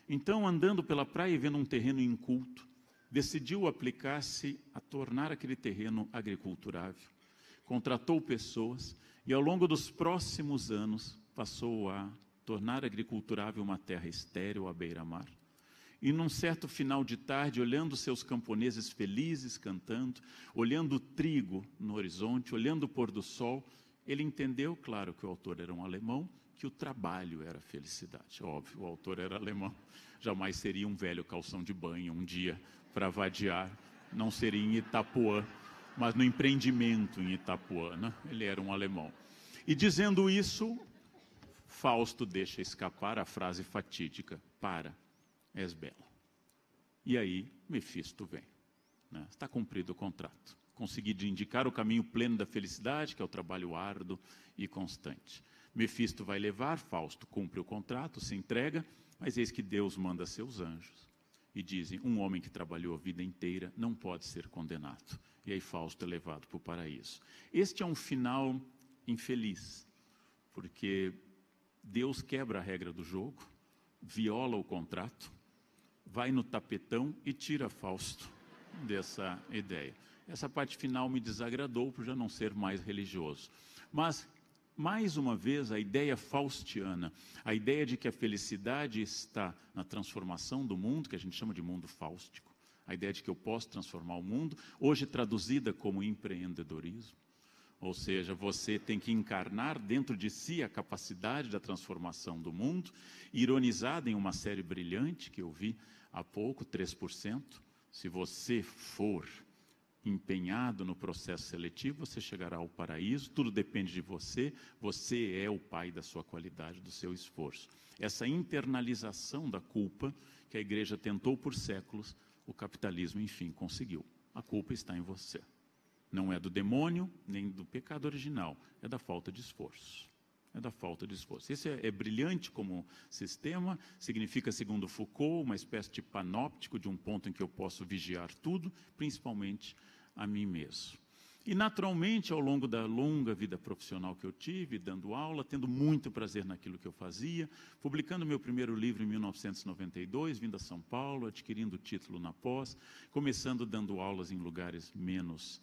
Então, andando pela praia e vendo um terreno inculto, decidiu aplicar-se a tornar aquele terreno agriculturável. Contratou pessoas e, ao longo dos próximos anos, passou a tornar agriculturável uma terra estéril à beira-mar. E num certo final de tarde, olhando seus camponeses felizes cantando, olhando o trigo no horizonte, olhando o pôr do sol, ele entendeu, claro que o autor era um alemão, que o trabalho era felicidade. Óbvio, o autor era alemão, jamais seria um velho calção de banho um dia para vadiar, não seria em Itapuã, mas no empreendimento em Itapuã, né? Ele era um alemão. E dizendo isso, Fausto deixa escapar a frase fatídica, para, és belo. E aí, Mefisto vem. Né? Está cumprido o contrato. conseguir de indicar o caminho pleno da felicidade, que é o trabalho árduo e constante. Mefisto vai levar, Fausto cumpre o contrato, se entrega, mas eis que Deus manda seus anjos e dizem: um homem que trabalhou a vida inteira não pode ser condenado. E aí Fausto é levado para o paraíso. Este é um final infeliz, porque Deus quebra a regra do jogo, viola o contrato, vai no tapetão e tira Fausto dessa ideia. Essa parte final me desagradou por já não ser mais religioso. Mas, mais uma vez, a ideia faustiana, a ideia de que a felicidade está na transformação do mundo, que a gente chama de mundo fáustico, a ideia de que eu posso transformar o mundo, hoje traduzida como empreendedorismo. Ou seja, você tem que encarnar dentro de si a capacidade da transformação do mundo, ironizada em uma série brilhante que eu vi há pouco, 3%. Se você for empenhado no processo seletivo, você chegará ao paraíso, tudo depende de você, você é o pai da sua qualidade, do seu esforço. Essa internalização da culpa que a igreja tentou por séculos, o capitalismo, enfim, conseguiu. A culpa está em você. Não é do demônio, nem do pecado original, é da falta de esforço. É da falta de esforço. Esse é brilhante como sistema, significa, segundo Foucault, uma espécie de panóptico, de um ponto em que eu posso vigiar tudo, principalmente a mim mesmo. E, naturalmente, ao longo da longa vida profissional que eu tive, dando aula, tendo muito prazer naquilo que eu fazia, publicando meu primeiro livro em 1992, vindo a São Paulo, adquirindo o título na pós, começando dando aulas em lugares menos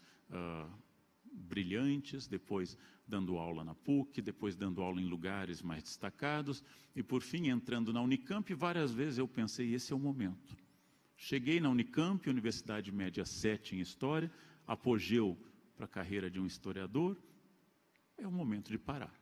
brilhantes, depois dando aula na PUC, depois dando aula em lugares mais destacados, e, por fim, entrando na Unicamp, e várias vezes eu pensei, esse é o momento. Cheguei na Unicamp, Universidade Média 7 em História, apogeu para a carreira de um historiador, é o momento de parar.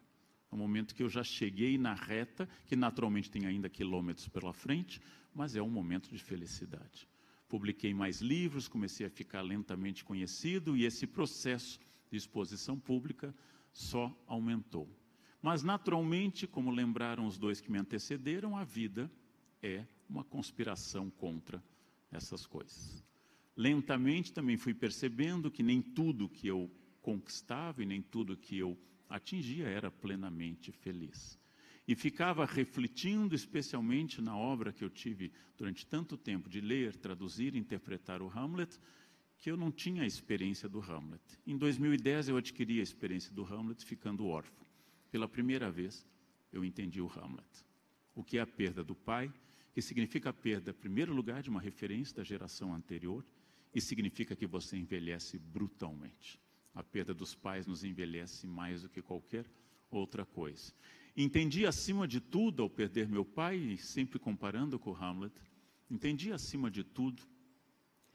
É o momento que eu já cheguei na reta, que naturalmente tem ainda quilômetros pela frente, mas é um momento de felicidade. Publiquei mais livros, comecei a ficar lentamente conhecido, e esse processo de exposição pública só aumentou. Mas, naturalmente, como lembraram os dois que me antecederam, a vida é uma conspiração contra essas coisas. Lentamente também fui percebendo que nem tudo que eu conquistava e nem tudo que eu atingia era plenamente feliz. E ficava refletindo, especialmente na obra que eu tive durante tanto tempo de ler, traduzir e interpretar o Hamlet, que eu não tinha a experiência do Hamlet. Em 2010 eu adquiri a experiência do Hamlet ficando órfão. Pela primeira vez eu entendi o Hamlet. O que é a perda do pai, que significa a perda, em primeiro lugar, de uma referência da geração anterior, e significa que você envelhece brutalmente. A perda dos pais nos envelhece mais do que qualquer outra coisa. Entendi, acima de tudo, ao perder meu pai, e sempre comparando com Hamlet, entendi, acima de tudo,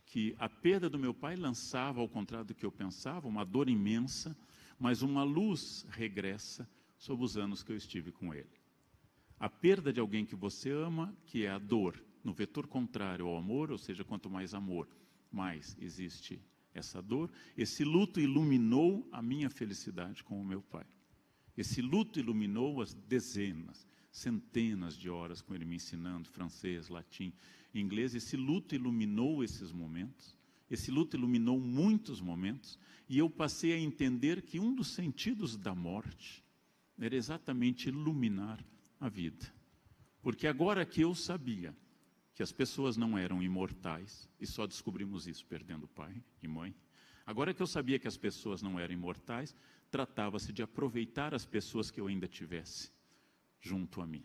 que a perda do meu pai lançava, ao contrário do que eu pensava, uma dor imensa, mas uma luz regressa sobre os anos que eu estive com ele. A perda de alguém que você ama, que é a dor, no vetor contrário ao amor, ou seja, quanto mais amor, mais existe essa dor. Esse luto iluminou a minha felicidade com o meu pai. Esse luto iluminou as dezenas, centenas de horas com ele me ensinando francês, latim, inglês. Esse luto iluminou esses momentos. Esse luto iluminou muitos momentos. E eu passei a entender que um dos sentidos da morte era exatamente iluminar a vida. Porque agora que eu sabia que as pessoas não eram imortais, e só descobrimos isso perdendo pai e mãe, agora que eu sabia que as pessoas não eram imortais, tratava-se de aproveitar as pessoas que eu ainda tivesse junto a mim.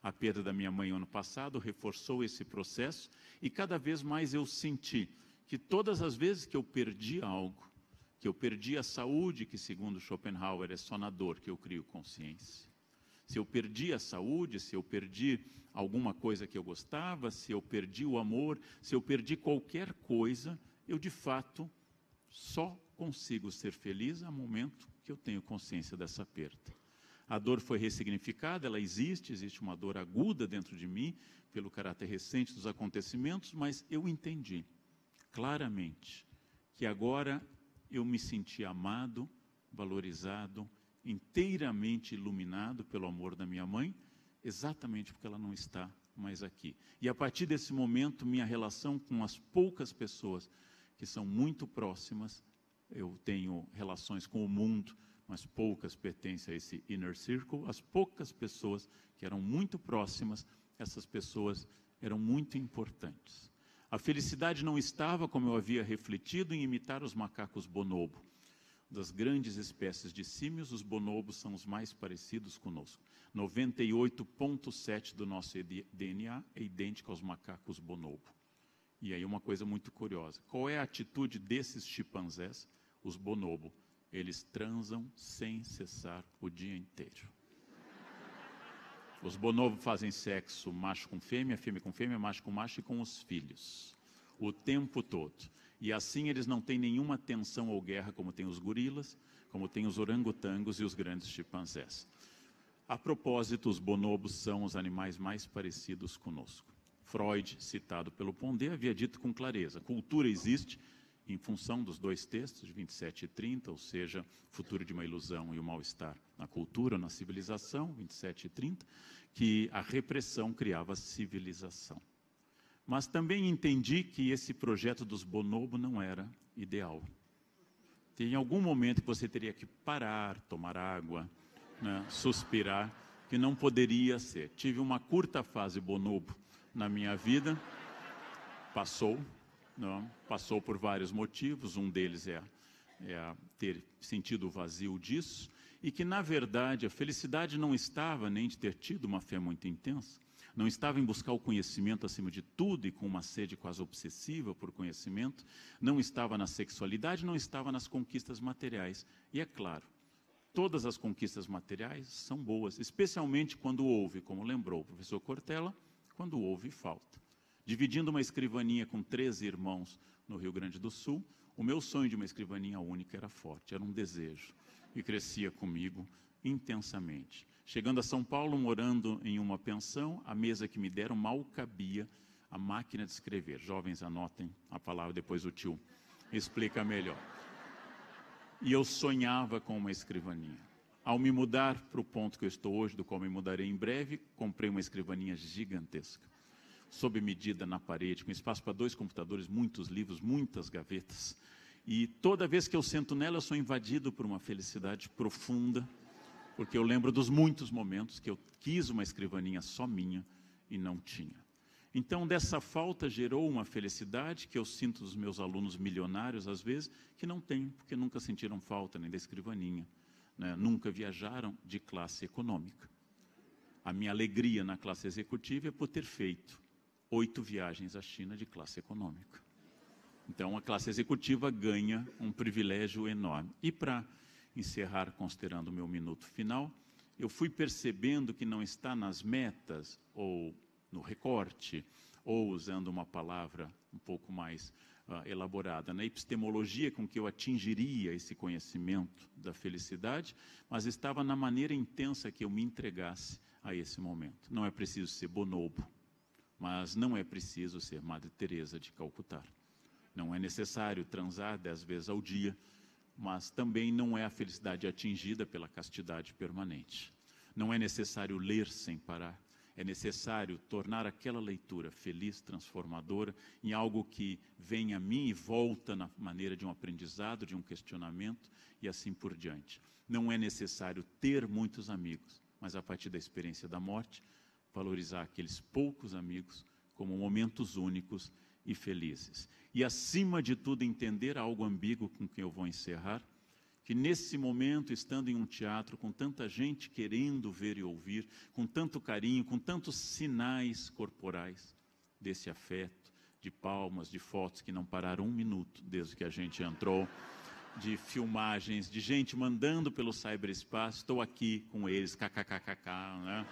A perda da minha mãe ano passado reforçou esse processo, e cada vez mais eu senti que todas as vezes que eu perdi algo, que eu perdi a saúde, que segundo Schopenhauer é só na dor que eu crio consciência. Se eu perdi a saúde, se eu perdi alguma coisa que eu gostava, se eu perdi o amor, se eu perdi qualquer coisa, eu de fato só consigo ser feliz no momento que eu tenho consciência dessa perda. A dor foi ressignificada, ela existe uma dor aguda dentro de mim, pelo caráter recente dos acontecimentos, mas eu entendi claramente que agora eu me senti amado, valorizado, inteiramente iluminado pelo amor da minha mãe, exatamente porque ela não está mais aqui. E a partir desse momento, minha relação com as poucas pessoas que são muito próximas eu tenho relações com o mundo, mas poucas pertencem a esse inner circle. As poucas pessoas que eram muito próximas, essas pessoas eram muito importantes. A felicidade não estava, como eu havia refletido, em imitar os macacos bonobo. Das grandes espécies de símios, os bonobos são os mais parecidos conosco. 98,7% do nosso DNA é idêntico aos macacos bonobo. E aí uma coisa muito curiosa. Qual é a atitude desses chimpanzés, os bonobo? Eles transam sem cessar o dia inteiro. Os bonobos fazem sexo macho com fêmea com fêmea, macho com macho e com os filhos. O tempo todo. E assim eles não têm nenhuma tensão ou guerra como tem os gorilas, como tem os orangotangos e os grandes chimpanzés. A propósito, os bonobos são os animais mais parecidos conosco. Freud, citado pelo Pondé, havia dito com clareza: cultura existe em função dos dois textos, de 27 e 30, ou seja, futuro de uma ilusão e o mal-estar na cultura, na civilização, 27 e 30, que a repressão criava civilização. Mas também entendi que esse projeto dos bonobo não era ideal. Tem algum momento que você teria que parar, tomar água, né, suspirar, que não poderia ser. Tive uma curta fase bonobo na minha vida, passou por vários motivos, um deles é ter sentido o vazio disso, e que, na verdade, a felicidade não estava nem de ter tido uma fé muito intensa, não estava em buscar o conhecimento acima de tudo e com uma sede quase obsessiva por conhecimento, não estava na sexualidade, não estava nas conquistas materiais. E é claro, todas as conquistas materiais são boas, especialmente quando houve, como lembrou o professor Cortella, quando houve falta. Dividindo uma escrivaninha com 13 irmãos no Rio Grande do Sul, o meu sonho de uma escrivaninha única era forte, era um desejo, e crescia comigo intensamente. Chegando a São Paulo, morando em uma pensão, a mesa que me deram mal cabia a máquina de escrever. Jovens, anotem a palavra, depois o tio explica melhor. E eu sonhava com uma escrivaninha. Ao me mudar para o ponto que eu estou hoje, do qual me mudarei em breve, comprei uma escrivaninha gigantesca, sob medida na parede, com espaço para 2 computadores, muitos livros, muitas gavetas. E toda vez que eu sento nela, eu sou invadido por uma felicidade profunda, porque eu lembro dos muitos momentos que eu quis uma escrivaninha só minha e não tinha. Então, dessa falta gerou uma felicidade que eu sinto dos meus alunos milionários, às vezes, que não têm, porque nunca sentiram falta nem da escrivaninha, né? Nunca viajaram de classe econômica. A minha alegria na classe executiva é por ter feito 8 viagens à China de classe econômica. Então, a classe executiva ganha um privilégio enorme. E para encerrar, considerando o meu minuto final, eu fui percebendo que não está nas metas, ou no recorte, ou usando uma palavra um pouco mais elaborada, na epistemologia com que eu atingiria esse conhecimento da felicidade, mas estava na maneira intensa que eu me entregasse a esse momento. Não é preciso ser bonobo, mas não é preciso ser Madre Teresa de Calcutá. Não é necessário transar 10 vezes ao dia, mas também não é a felicidade atingida pela castidade permanente. Não é necessário ler sem parar. É necessário tornar aquela leitura feliz, transformadora, em algo que vem a mim e volta na maneira de um aprendizado, de um questionamento e assim por diante. Não é necessário ter muitos amigos, mas a partir da experiência da morte, valorizar aqueles poucos amigos como momentos únicos e felizes. E, acima de tudo, entender algo ambíguo com que eu vou encerrar, que nesse momento, estando em um teatro, com tanta gente querendo ver e ouvir, com tanto carinho, com tantos sinais corporais desse afeto, de palmas, de fotos que não pararam um minuto desde que a gente entrou, de filmagens, de gente mandando pelo cyberespaço, estou aqui com eles, kkkk, né?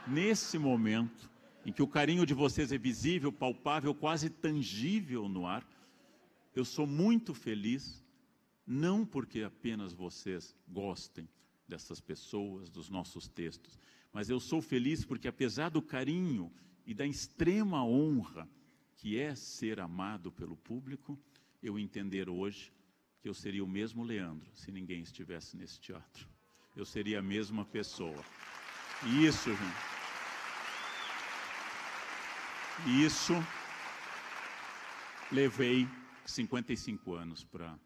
Nesse momento, em que o carinho de vocês é visível, palpável, quase tangível no ar, eu sou muito feliz, não porque apenas vocês gostem dessas pessoas, dos nossos textos, mas eu sou feliz porque, apesar do carinho e da extrema honra que é ser amado pelo público, eu entender hoje que eu seria o mesmo Leandro se ninguém estivesse nesse teatro. Eu seria a mesma pessoa. E isso, gente, levei 55 anos para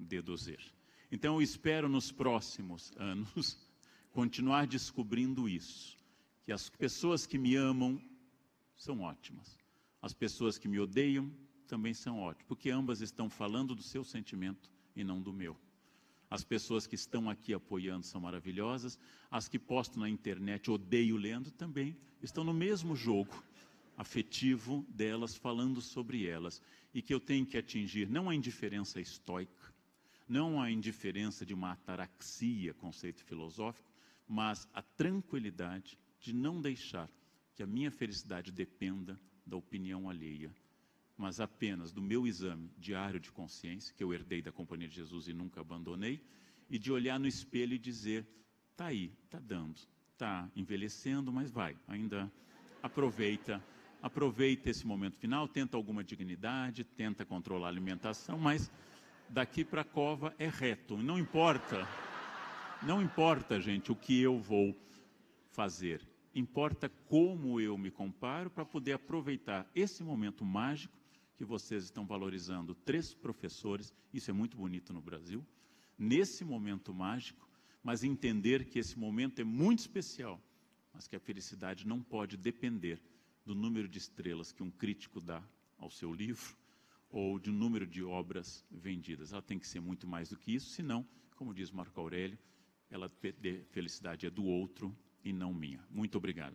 deduzir. Então, eu espero nos próximos anos continuar descobrindo isso, que as pessoas que me amam são ótimas, as pessoas que me odeiam também são ótimas, porque ambas estão falando do seu sentimento e não do meu. As pessoas que estão aqui apoiando são maravilhosas, as que postam na internet odeio lendo também estão no mesmo jogo afetivo delas, falando sobre elas, e que eu tenho que atingir não a indiferença estoica, não a indiferença de uma ataraxia, conceito filosófico, mas a tranquilidade de não deixar que a minha felicidade dependa da opinião alheia, mas apenas do meu exame diário de consciência, que eu herdei da Companhia de Jesus e nunca abandonei, e de olhar no espelho e dizer, está aí, está dando, está envelhecendo, mas vai, ainda aproveita esse momento final, tenta alguma dignidade, tenta controlar a alimentação, mas daqui para a cova é reto, não importa, gente, o que eu vou fazer, importa como eu me comparo para poder aproveitar esse momento mágico que vocês estão valorizando. 3 professores, isso é muito bonito no Brasil, nesse momento mágico, mas entender que esse momento é muito especial, mas que a felicidade não pode depender do número de estrelas que um crítico dá ao seu livro ou do número de obras vendidas. Ela tem que ser muito mais do que isso, senão, como diz Marco Aurélio, ela felicidade é do outro e não minha. Muito obrigado.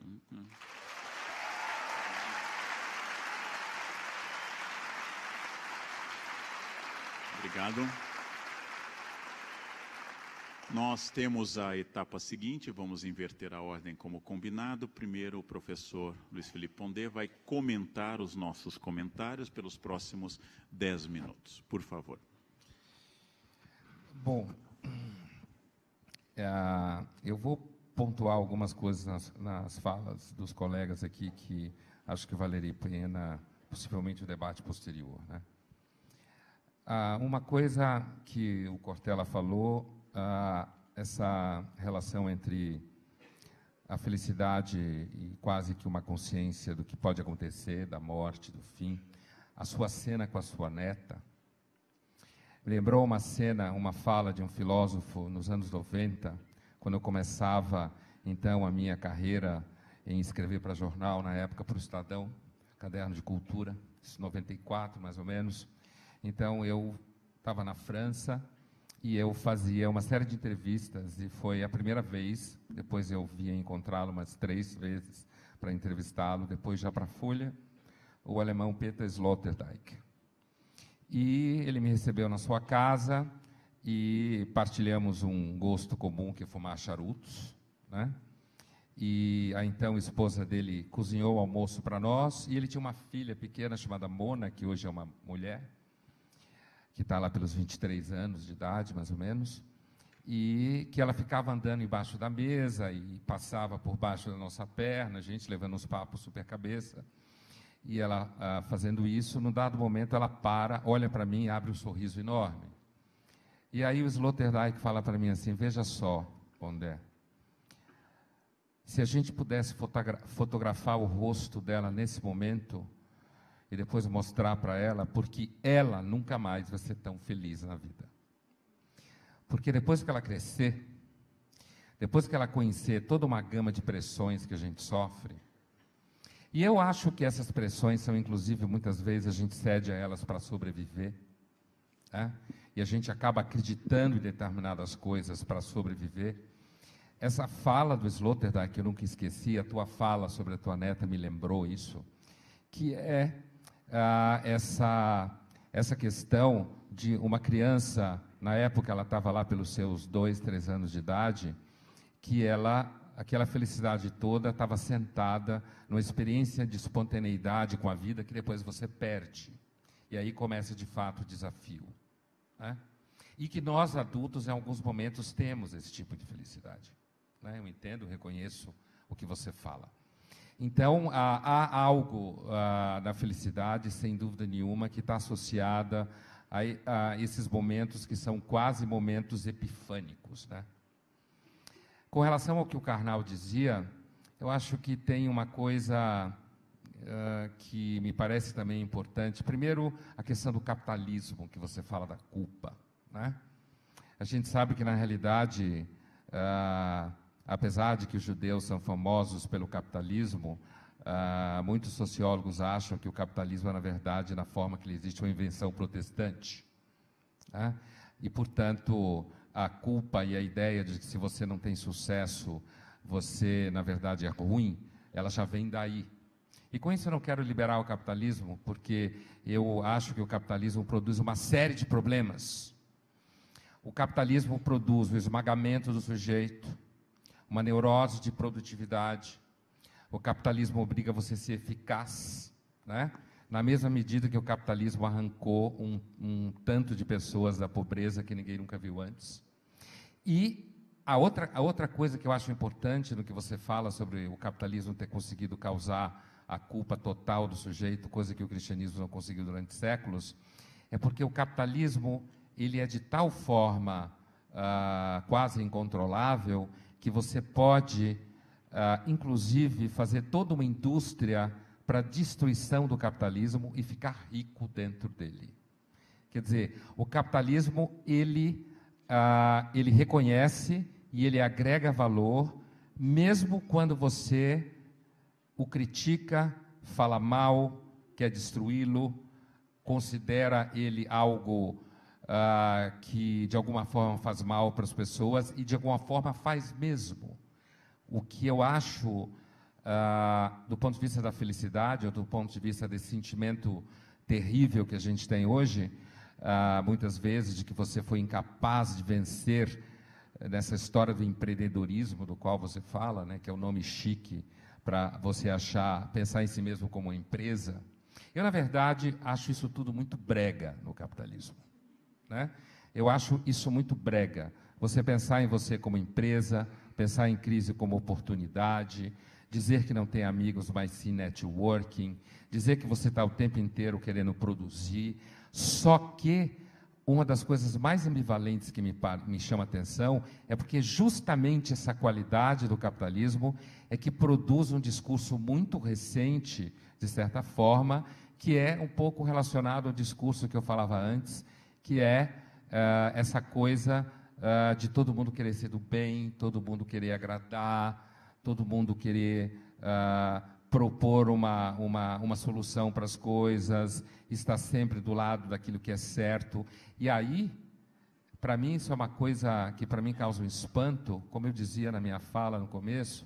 Obrigado. Nós temos a etapa seguinte, vamos inverter a ordem como combinado. Primeiro, o professor Luiz Felipe Pondé vai comentar os nossos comentários pelos próximos 10 minutos. Por favor. Bom, eu vou pontuar algumas coisas nas falas dos colegas aqui que acho que valeria a pena, possivelmente, o debate posterior, né? Uma coisa que o Cortella falou, essa relação entre a felicidade e quase que uma consciência do que pode acontecer, da morte, do fim, a sua cena com a sua neta, me lembrou uma cena, uma fala de um filósofo nos anos 90, quando eu começava, então, a minha carreira em escrever para jornal, na época para o Estadão, Caderno de Cultura, 94 mais ou menos. Então, eu estava na França e eu fazia uma série de entrevistas e foi a primeira vez, depois eu via encontrá-lo umas 3 vezes para entrevistá-lo, depois já para a Folha, o alemão Peter Sloterdijk. E ele me recebeu na sua casa e partilhamos um gosto comum, que é fumar charutos, né? E a então esposa dele cozinhou o almoço para nós, e ele tinha uma filha pequena chamada Mona, que hoje é uma mulher, que está lá pelos 23 anos de idade, mais ou menos, e que ela ficava andando embaixo da mesa e passava por baixo da nossa perna, a gente levando uns papos super cabeça, e ela fazendo isso, num dado momento ela para, olha para mim e abre um sorriso enorme. E aí o Sloterdijk fala para mim assim, veja só, Pondé, se a gente pudesse fotografar o rosto dela nesse momento e depois mostrar para ela, porque ela nunca mais vai ser tão feliz na vida. Porque depois que ela crescer, depois que ela conhecer toda uma gama de pressões que a gente sofre, e eu acho que essas pressões são, inclusive, muitas vezes a gente cede a elas para sobreviver, né? E a gente acaba acreditando em determinadas coisas para sobreviver. Essa fala do Sloterdijk, que eu nunca esqueci, a tua fala sobre a tua neta me lembrou isso, que é essa questão de uma criança, na época ela estava lá pelos seus 2, 3 anos de idade, que aquela felicidade toda estava sentada numa experiência de espontaneidade com a vida que depois você perde. E aí começa de fato o desafio, né? E que nós adultos em alguns momentos temos esse tipo de felicidade, né? Eu entendo, reconheço o que você fala. Então, há algo na felicidade, sem dúvida nenhuma, que está associada a esses momentos que são quase momentos epifânicos, né? Com relação ao que o Karnal dizia, eu acho que tem uma coisa que me parece também importante. Primeiro, a questão do capitalismo, que você fala da culpa, né? A gente sabe que, na realidade, apesar de que os judeus são famosos pelo capitalismo, muitos sociólogos acham que o capitalismo é, na verdade, na forma que ele existe, uma invenção protestante, né? E, portanto, a culpa e a ideia de que se você não tem sucesso, você, na verdade, é ruim, ela já vem daí. E com isso eu não quero liberar o capitalismo, porque eu acho que o capitalismo produz uma série de problemas. O capitalismo produz o esmagamento do sujeito, uma neurose de produtividade. O capitalismo obriga você a ser eficaz, né? Na mesma medida que o capitalismo arrancou um tanto de pessoas da pobreza que ninguém nunca viu antes. E a outra coisa que eu acho importante no que você fala sobre o capitalismo ter conseguido causar a culpa total do sujeito, coisa que o cristianismo não conseguiu durante séculos, é porque o capitalismo ele é de tal forma quase incontrolável que você pode, inclusive, fazer toda uma indústria para a destruição do capitalismo e ficar rico dentro dele. Quer dizer, o capitalismo ele reconhece e ele agrega valor, mesmo quando você o critica, fala mal, quer destruí-lo, considera ele algo que de alguma forma faz mal para as pessoas e de alguma forma faz mesmo. O que eu acho, do ponto de vista da felicidade, ou do ponto de vista desse sentimento terrível que a gente tem hoje, muitas vezes de que você foi incapaz de vencer nessa história do empreendedorismo do qual você fala, né, que é o nome chique para você pensar em si mesmo como uma empresa. Eu, na verdade, acho isso tudo muito brega no capitalismo, né? Eu acho isso muito brega. Você pensar em você como empresa, pensar em crise como oportunidade, dizer que não tem amigos, mas sim networking, dizer que você está o tempo inteiro querendo produzir. Só que uma das coisas mais ambivalentes que me chama a atenção é porque justamente essa qualidade do capitalismo é que produz um discurso muito recente, de certa forma, que é um pouco relacionado ao discurso que eu falava antes, que é essa coisa de todo mundo querer ser do bem, todo mundo querer agradar, todo mundo querer propor uma solução para as coisas, estar sempre do lado daquilo que é certo. E aí, para mim, isso é uma coisa que para mim causa um espanto, como eu dizia na minha fala no começo,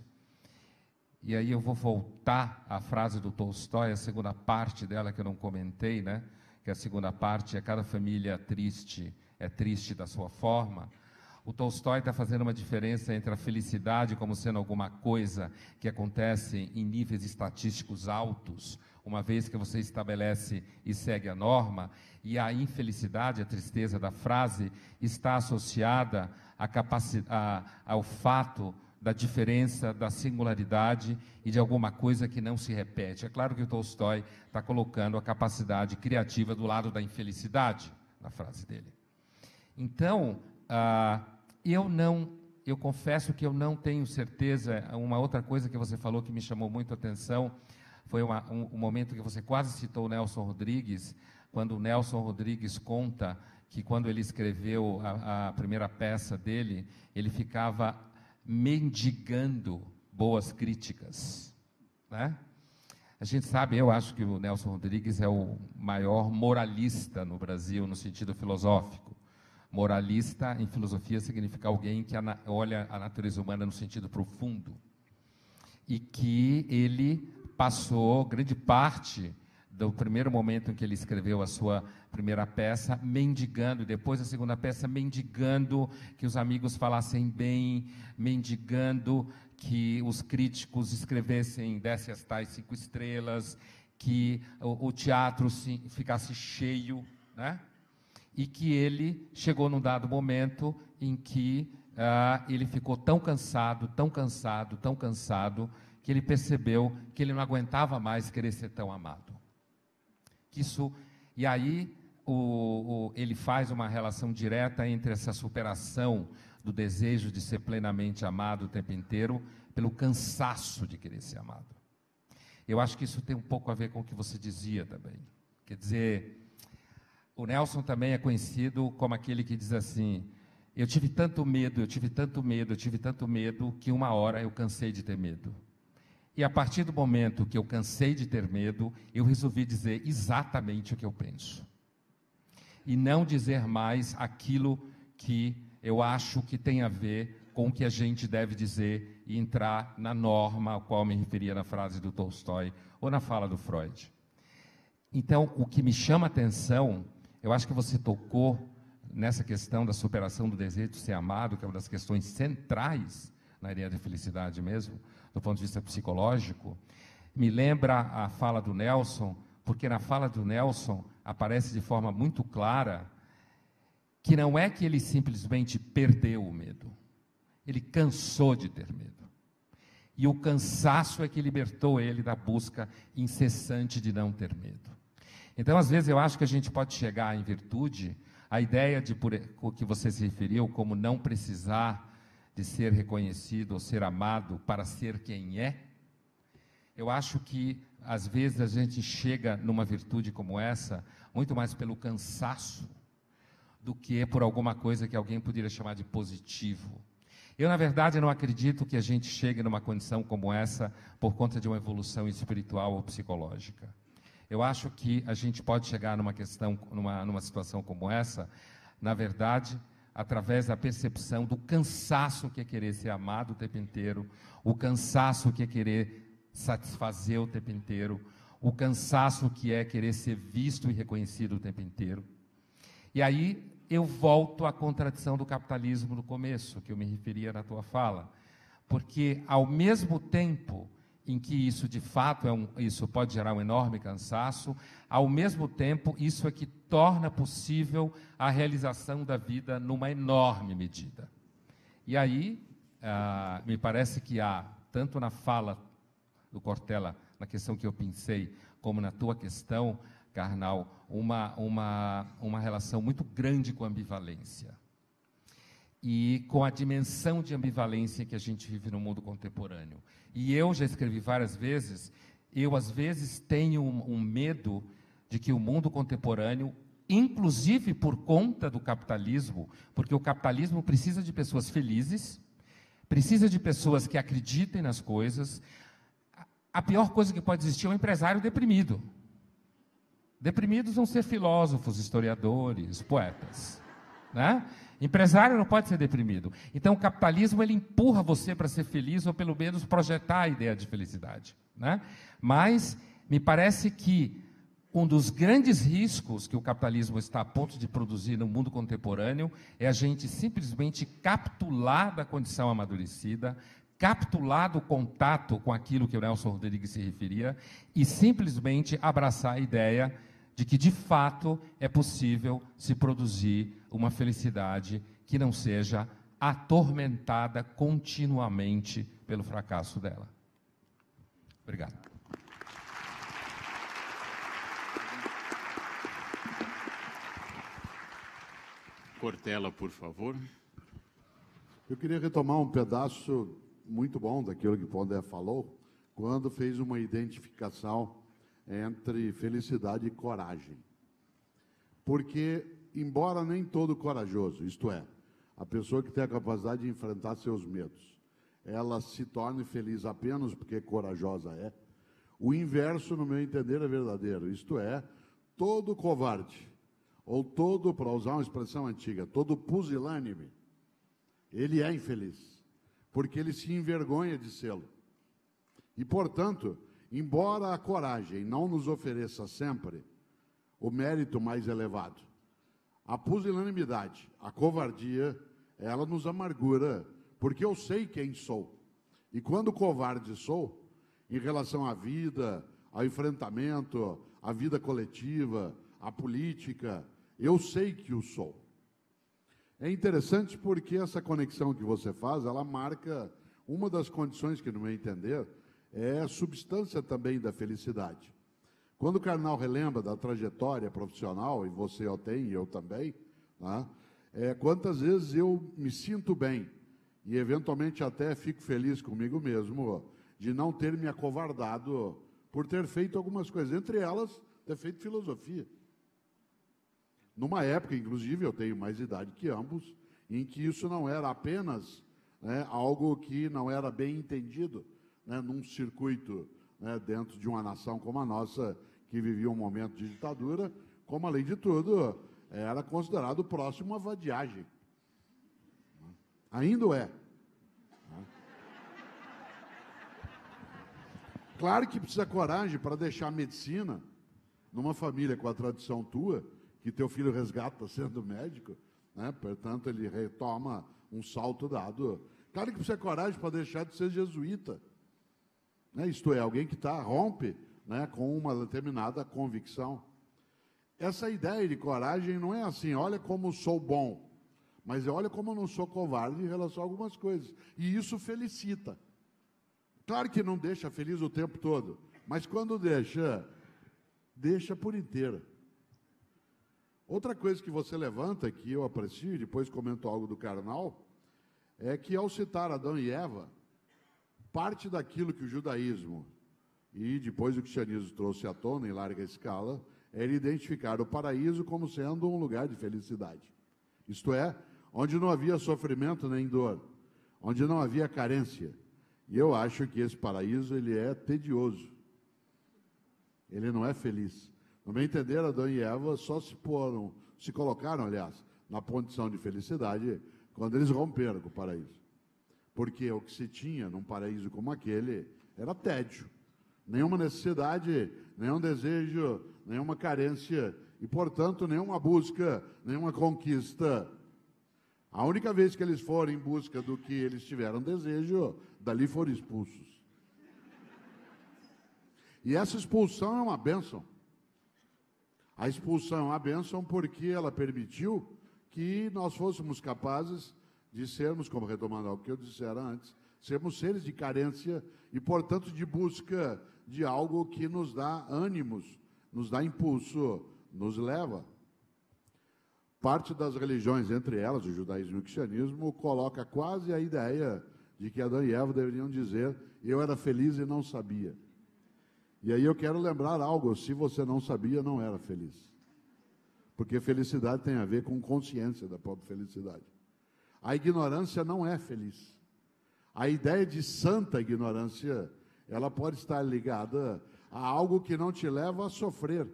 e aí eu vou voltar à frase do Tolstói, a segunda parte dela que eu não comentei, né? Que a segunda parte é: cada família triste é triste da sua forma. O Tolstói está fazendo uma diferença entre a felicidade como sendo alguma coisa que acontece em níveis estatísticos altos, uma vez que você estabelece e segue a norma, e a infelicidade, a tristeza da frase, está associada ao fato da diferença, da singularidade e de alguma coisa que não se repete. É claro que o Tolstói está colocando a capacidade criativa do lado da infelicidade na frase dele. Então, eu confesso que eu não tenho certeza. Uma outra coisa que você falou que me chamou muito a atenção foi um momento que você quase citou o Nelson Rodrigues, quando o Nelson Rodrigues conta que quando ele escreveu a primeira peça dele, ele ficava mendigando boas críticas, né? A gente sabe, eu acho que o Nelson Rodrigues é o maior moralista no Brasil, no sentido filosófico. Moralista, em filosofia, significa alguém que olha a natureza humana no sentido profundo. E que ele passou grande parte do primeiro momento em que ele escreveu a sua primeira peça, mendigando, e depois a segunda peça, mendigando que os amigos falassem bem, mendigando que os críticos escrevessem, dessem as tais 5 estrelas, que o teatro ficasse cheio, né? E que ele chegou num dado momento em que ele ficou tão cansado, que ele percebeu que ele não aguentava mais querer ser tão amado. E aí ele faz uma relação direta entre essa superação do desejo de ser plenamente amado o tempo inteiro, pelo cansaço de querer ser amado. Eu acho que isso tem um pouco a ver com o que você dizia também. Quer dizer, O Nelson também é conhecido como aquele que diz assim: eu tive tanto medo, eu tive tanto medo, eu tive tanto medo, que uma hora eu cansei de ter medo. E a partir do momento que eu cansei de ter medo, eu resolvi dizer exatamente o que eu penso. E não dizer mais aquilo que eu acho que tem a ver com o que a gente deve dizer e entrar na norma a qual me referia na frase do Tolstói ou na fala do Freud. Então, o que me chama a atenção, eu acho que você tocou nessa questão da superação do desejo de ser amado, que é uma das questões centrais na ideia de felicidade mesmo, do ponto de vista psicológico. Me lembra a fala do Nelson, porque na fala do Nelson aparece de forma muito clara que não é que ele simplesmente perdeu o medo, ele cansou de ter medo. E o cansaço é que libertou ele da busca incessante de não ter medo. Então, às vezes, eu acho que a gente pode chegar em virtude, a ideia de o que você se referiu, como não precisar de ser reconhecido ou ser amado para ser quem é. Eu acho que, às vezes, a gente chega numa virtude como essa, muito mais pelo cansaço, do que por alguma coisa que alguém poderia chamar de positivo. Eu, na verdade, não acredito que a gente chegue numa condição como essa por conta de uma evolução espiritual ou psicológica. Eu acho que a gente pode chegar numa situação como essa, na verdade, através da percepção do cansaço que é querer ser amado o tempo inteiro, o cansaço que é querer satisfazer o tempo inteiro, o cansaço que é querer ser visto e reconhecido o tempo inteiro. E aí eu volto à contradição do capitalismo no começo, que eu me referia na tua fala, porque ao mesmo tempo em que isso de fato isso pode gerar um enorme cansaço, ao mesmo tempo isso é que torna possível a realização da vida numa enorme medida. E aí, me parece que há, tanto na fala do Cortella, na questão que eu pensei, como na tua questão, Karnal, uma relação muito grande com a ambivalência. E com a dimensão de ambivalência que a gente vive no mundo contemporâneo. E eu já escrevi várias vezes, eu às vezes tenho um medo de que o mundo contemporâneo, inclusive por conta do capitalismo, porque o capitalismo precisa de pessoas felizes, precisa de pessoas que acreditem nas coisas. A pior coisa que pode existir é um empresário deprimido. Deprimidos vão ser filósofos, historiadores, poetas, né? Empresário não pode ser deprimido. Então, o capitalismo ele empurra você para ser feliz, ou pelo menos projetar a ideia de felicidade, né? Mas me parece que um dos grandes riscos que o capitalismo está a ponto de produzir no mundo contemporâneo é a gente simplesmente capitular da condição amadurecida, capitular do contato com aquilo que o Nelson Rodrigues se referia e simplesmente abraçar a ideia de que, de fato, é possível se produzir uma felicidade que não seja atormentada continuamente pelo fracasso dela. Obrigado. Cortella, por favor. Eu queria retomar um pedaço muito bom daquilo que o Pondé falou, quando fez uma identificação entre felicidade e coragem. Porque, embora nem todo corajoso, isto é, a pessoa que tem a capacidade de enfrentar seus medos, ela se torne feliz apenas porque corajosa é, o inverso, no meu entender, é verdadeiro. Isto é, todo covarde, ou todo, para usar uma expressão antiga, todo pusilânime, ele é infeliz, porque ele se envergonha de sê-lo. E, portanto, embora a coragem não nos ofereça sempre o mérito mais elevado, a pusilanimidade, a covardia, ela nos amargura, porque eu sei quem sou. E quando covarde sou, em relação à vida, ao enfrentamento, à vida coletiva, à política, eu sei que o sou. É interessante porque essa conexão que você faz, ela marca uma das condições que, no meu entender, é a substância também da felicidade. Quando o Karnal relembra da trajetória profissional, e você o tem, e eu também, né, quantas vezes eu me sinto bem, e eventualmente até fico feliz comigo mesmo, de não ter me acovardado por ter feito algumas coisas, entre elas, ter feito filosofia. Numa época, inclusive, eu tenho mais idade que ambos, em que isso não era apenas, né, algo que não era bem entendido, né, num circuito, né, dentro de uma nação como a nossa, que vivia um momento de ditadura, como, além de tudo, era considerado próximo à vadiagem. Ainda é. Claro que precisa coragem para deixar a medicina numa família com a tradição tua, que teu filho resgata sendo médico, né? Portanto, ele retoma um salto dado. Claro que precisa coragem para deixar de ser jesuíta. Né? Isto é, alguém que rompe, né, com uma determinada convicção. Essa ideia de coragem não é assim, olha como sou bom, mas olha como eu não sou covarde em relação a algumas coisas. E isso felicita. Claro que não deixa feliz o tempo todo, mas quando deixa, deixa por inteiro. Outra coisa que você levanta, que eu aprecio, e depois comento algo do Karnal, é que ao citar Adão e Eva, parte daquilo que o judaísmo e depois o cristianismo trouxe à tona em larga escala, era identificar o paraíso como sendo um lugar de felicidade. Isto é, onde não havia sofrimento nem dor, onde não havia carência. E eu acho que esse paraíso, ele é tedioso. Ele não é feliz. No meu entender, Adão e Eva só se colocaram, aliás, na condição de felicidade quando eles romperam com o paraíso. Porque o que se tinha num paraíso como aquele era tédio. Nenhuma necessidade, nenhum desejo, nenhuma carência e, portanto, nenhuma busca, nenhuma conquista. A única vez que eles foram em busca do que eles tiveram desejo, dali foram expulsos. E essa expulsão é uma bênção. A expulsão é uma bênção porque ela permitiu que nós fôssemos capazes de sermos, como retomando algo que eu dissera antes, sermos seres de carência e, portanto, de busca de algo que nos dá ânimos, nos dá impulso, nos leva. Parte das religiões, entre elas o judaísmo e o cristianismo, coloca quase a ideia de que Adão e Eva deveriam dizer: eu era feliz e não sabia. E aí eu quero lembrar algo: se você não sabia, não era feliz. Porque felicidade tem a ver com consciência da própria felicidade. A ignorância não é feliz. A ideia de santa ignorância, ela pode estar ligada a algo que não te leva a sofrer,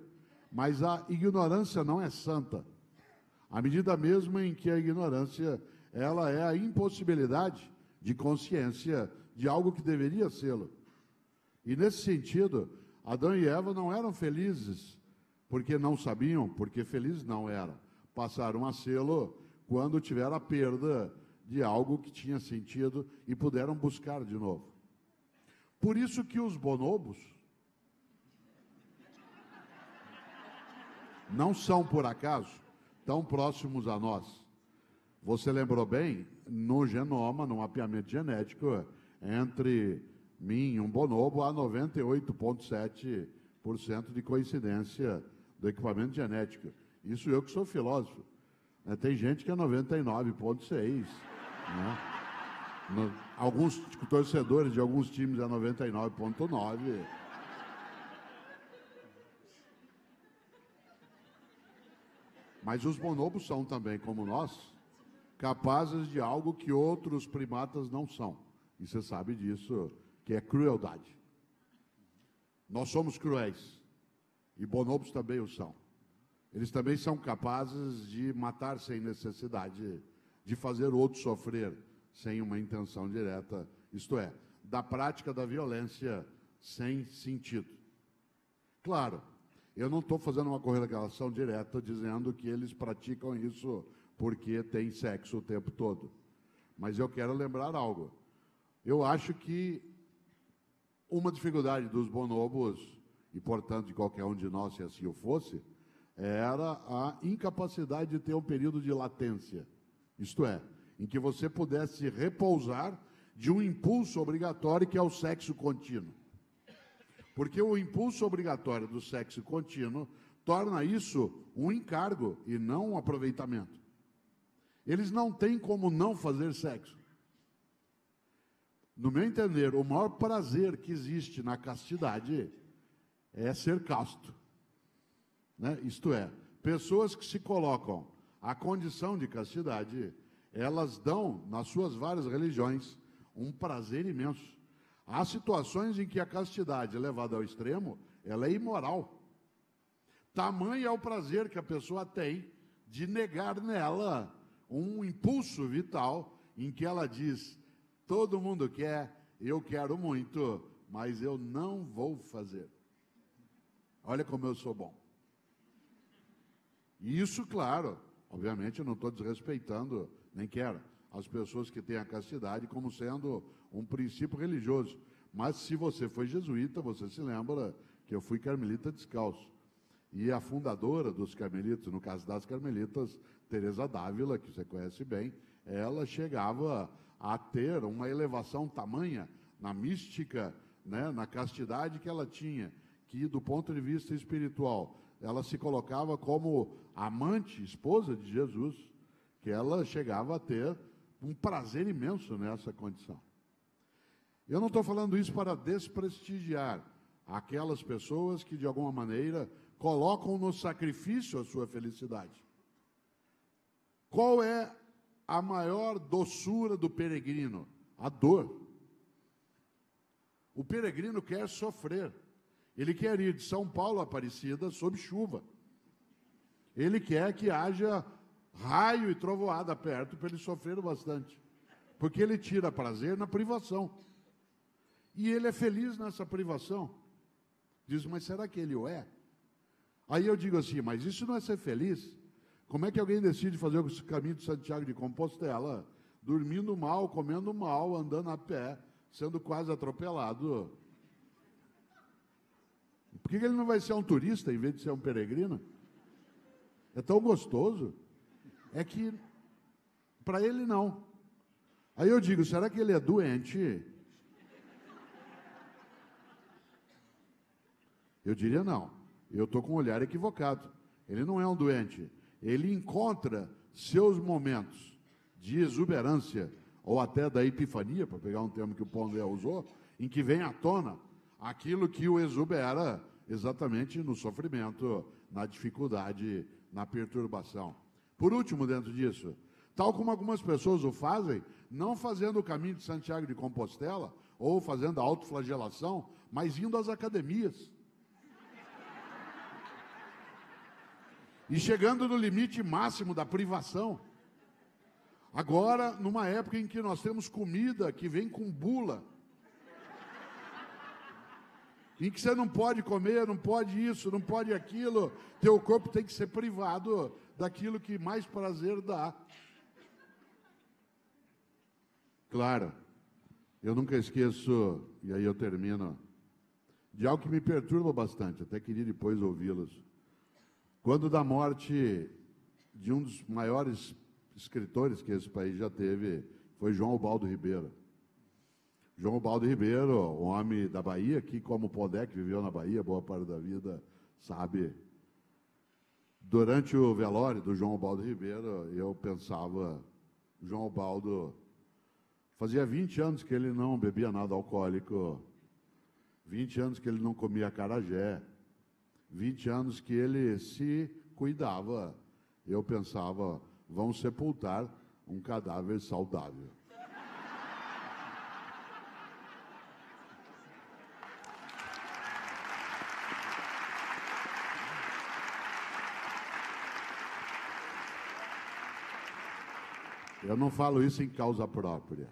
mas a ignorância não é santa. À medida mesmo em que a ignorância, ela é a impossibilidade de consciência de algo que deveria sê-lo. E nesse sentido, Adão e Eva não eram felizes porque não sabiam, porque felizes não eram. Passaram a sê-lo quando tiveram a perda de algo que tinha sentido e puderam buscar de novo. Por isso que os bonobos não são, por acaso, tão próximos a nós. Você lembrou bem, no genoma, no mapeamento genético, entre mim e um bonobo, há 98,7% de coincidência do equipamento genético. Isso eu que sou filósofo. Tem gente que é 99,6%. Né? Alguns torcedores de alguns times é 99,9%. Mas os bonobos são também, como nós, capazes de algo que outros primatas não são. E você sabe disso, que é crueldade. Nós somos cruéis. E bonobos também o são. Eles também são capazes de matar sem necessidade, de fazer o outro sofrer sem uma intenção direta. Isto é, da prática da violência sem sentido. Claro, eu não estou fazendo uma correlação direta dizendo que eles praticam isso porque têm sexo o tempo todo. Mas eu quero lembrar algo. Eu acho que uma dificuldade dos bonobos, e portanto de qualquer um de nós, se assim o fosse, era a incapacidade de ter um período de latência. Isto é, em que você pudesse repousar de um impulso obrigatório que é o sexo contínuo. Porque o impulso obrigatório do sexo contínuo torna isso um encargo e não um aproveitamento. Eles não têm como não fazer sexo. No meu entender, o maior prazer que existe na castidade é ser casto. Né? Isto é, pessoas que se colocam à condição de castidade, elas dão, nas suas várias religiões, um prazer imenso. Há situações em que a castidade é levada ao extremo, ela é imoral. Tamanho é o prazer que a pessoa tem de negar nela um impulso vital em que ela diz: todo mundo quer, eu quero muito, mas eu não vou fazer. Olha como eu sou bom. E isso, claro, obviamente eu não estou desrespeitando, nem quero, as pessoas que têm a castidade como sendo um princípio religioso. Mas se você foi jesuíta, você se lembra que eu fui carmelita descalço. E a fundadora dos carmelitas, no caso das carmelitas, Teresa d'Ávila, que você conhece bem, ela chegava a ter uma elevação tamanha na mística, né, na castidade que ela tinha, que do ponto de vista espiritual, ela se colocava como amante, esposa de Jesus, que ela chegava a ter um prazer imenso nessa condição. Eu não estou falando isso para desprestigiar aquelas pessoas que, de alguma maneira, colocam no sacrifício a sua felicidade. Qual é a maior doçura do peregrino? A dor. O peregrino quer sofrer. Ele quer ir de São Paulo a Aparecida sob chuva. Ele quer que haja raio e trovoada perto para ele sofrer bastante. Porque ele tira prazer na privação. E ele é feliz nessa privação. Diz, mas será que ele o é? Aí eu digo assim, mas isso não é ser feliz? Como é que alguém decide fazer o caminho de Santiago de Compostela, dormindo mal, comendo mal, andando a pé, sendo quase atropelado? Por que ele não vai ser um turista em vez de ser um peregrino? É tão gostoso. É que, para ele, não. Aí eu digo, será que ele é doente? Eu diria não. Eu estou com um olhar equivocado. Ele não é um doente. Ele encontra seus momentos de exuberância, ou até da epifania, para pegar um termo que o Pondé usou, em que vem à tona aquilo que o exubera exatamente no sofrimento, na dificuldade, na perturbação. Por último, dentro disso, tal como algumas pessoas o fazem, não fazendo o caminho de Santiago de Compostela, ou fazendo a autoflagelação, mas indo às academias. E chegando no limite máximo da privação. Agora, numa época em que nós temos comida que vem com bula, em que você não pode comer, não pode isso, não pode aquilo, teu corpo tem que ser privado daquilo que mais prazer dá. Claro, eu nunca esqueço, e aí eu termino, de algo que me perturba bastante, até queria depois ouvi-los. Quando da morte de um dos maiores escritores que esse país já teve, foi João Ubaldo Ribeiro. João Ubaldo Ribeiro, um homem da Bahia, que como Pondé, que viveu na Bahia boa parte da vida, sabe. Durante o velório do João Ubaldo Ribeiro, eu pensava, João Ubaldo, fazia 20 anos que ele não bebia nada alcoólico, 20 anos que ele não comia acarajé, 20 anos que ele se cuidava. Eu pensava, vão sepultar um cadáver saudável. Eu não falo isso em causa própria.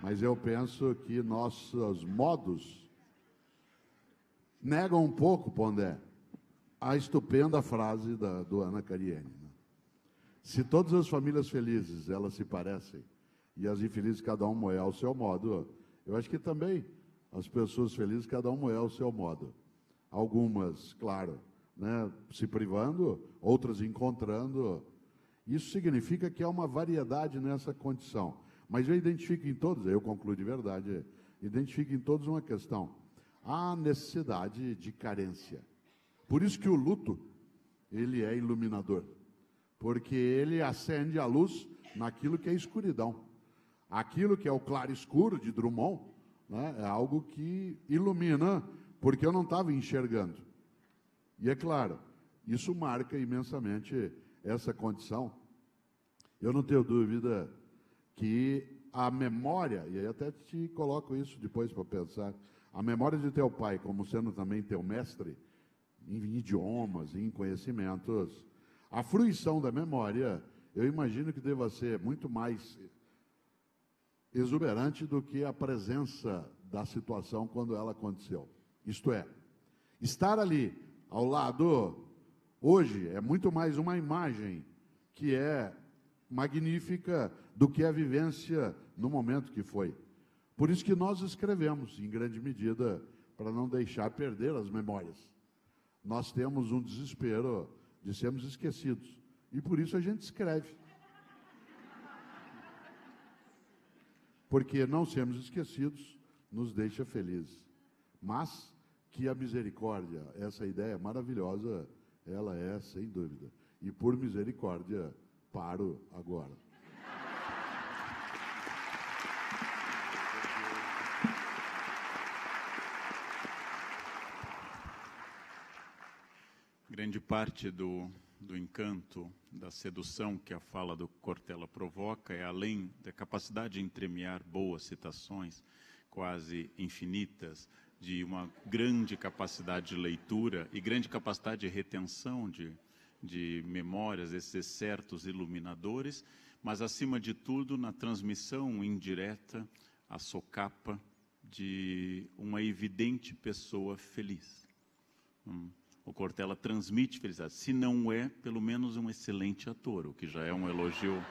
Mas eu penso que nossos modos negam um pouco, Pondé, a estupenda frase do Ana Karenina, né? Se todas as famílias felizes, elas se parecem, e as infelizes, cada uma é ao seu modo, eu acho que também as pessoas felizes, cada uma é ao seu modo. Algumas, claro, né, se privando, outras encontrando. Isso significa que há uma variedade nessa condição. Mas eu identifico em todos, eu concluo de verdade, identifico em todos uma questão. Há necessidade de carência. Por isso que o luto, ele é iluminador. Porque ele acende a luz naquilo que é escuridão. Aquilo que é o claro escuro de Drummond, né, é algo que ilumina, porque eu não estava enxergando. E é claro, isso marca imensamente essa condição. Eu não tenho dúvida que a memória, e aí até te coloco isso depois para pensar, a memória de teu pai, como sendo também teu mestre em idiomas, em conhecimentos, a fruição da memória, eu imagino que deva ser muito mais exuberante do que a presença da situação quando ela aconteceu. Isto é, estar ali ao lado, hoje, é muito mais uma imagem que é magnífica do que a vivência no momento que foi. Por isso que nós escrevemos, em grande medida, para não deixar perder as memórias. Nós temos um desespero de sermos esquecidos, e por isso a gente escreve. Porque não sermos esquecidos nos deixa felizes. Mas que a misericórdia, essa ideia maravilhosa, ela é, sem dúvida. E por misericórdia, paro agora. Grande parte do encanto, da sedução que a fala do Cortella provoca é, além da capacidade de entremear boas citações quase infinitas, de uma grande capacidade de leitura e grande capacidade de retenção de memórias, esses certos iluminadores, mas, acima de tudo, na transmissão indireta, a socapa de uma evidente pessoa feliz. O Cortella transmite felicidade, se não é, pelo menos um excelente ator, o que já é um elogio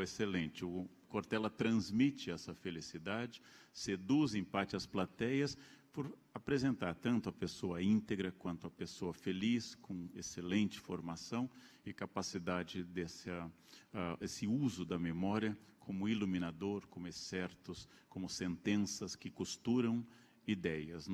excelente. O Cortella transmite essa felicidade, seduz em parte as plateias por apresentar tanto a pessoa íntegra quanto a pessoa feliz, com excelente formação e capacidade esse uso da memória como iluminador, como excertos, como sentenças que costuram ideias.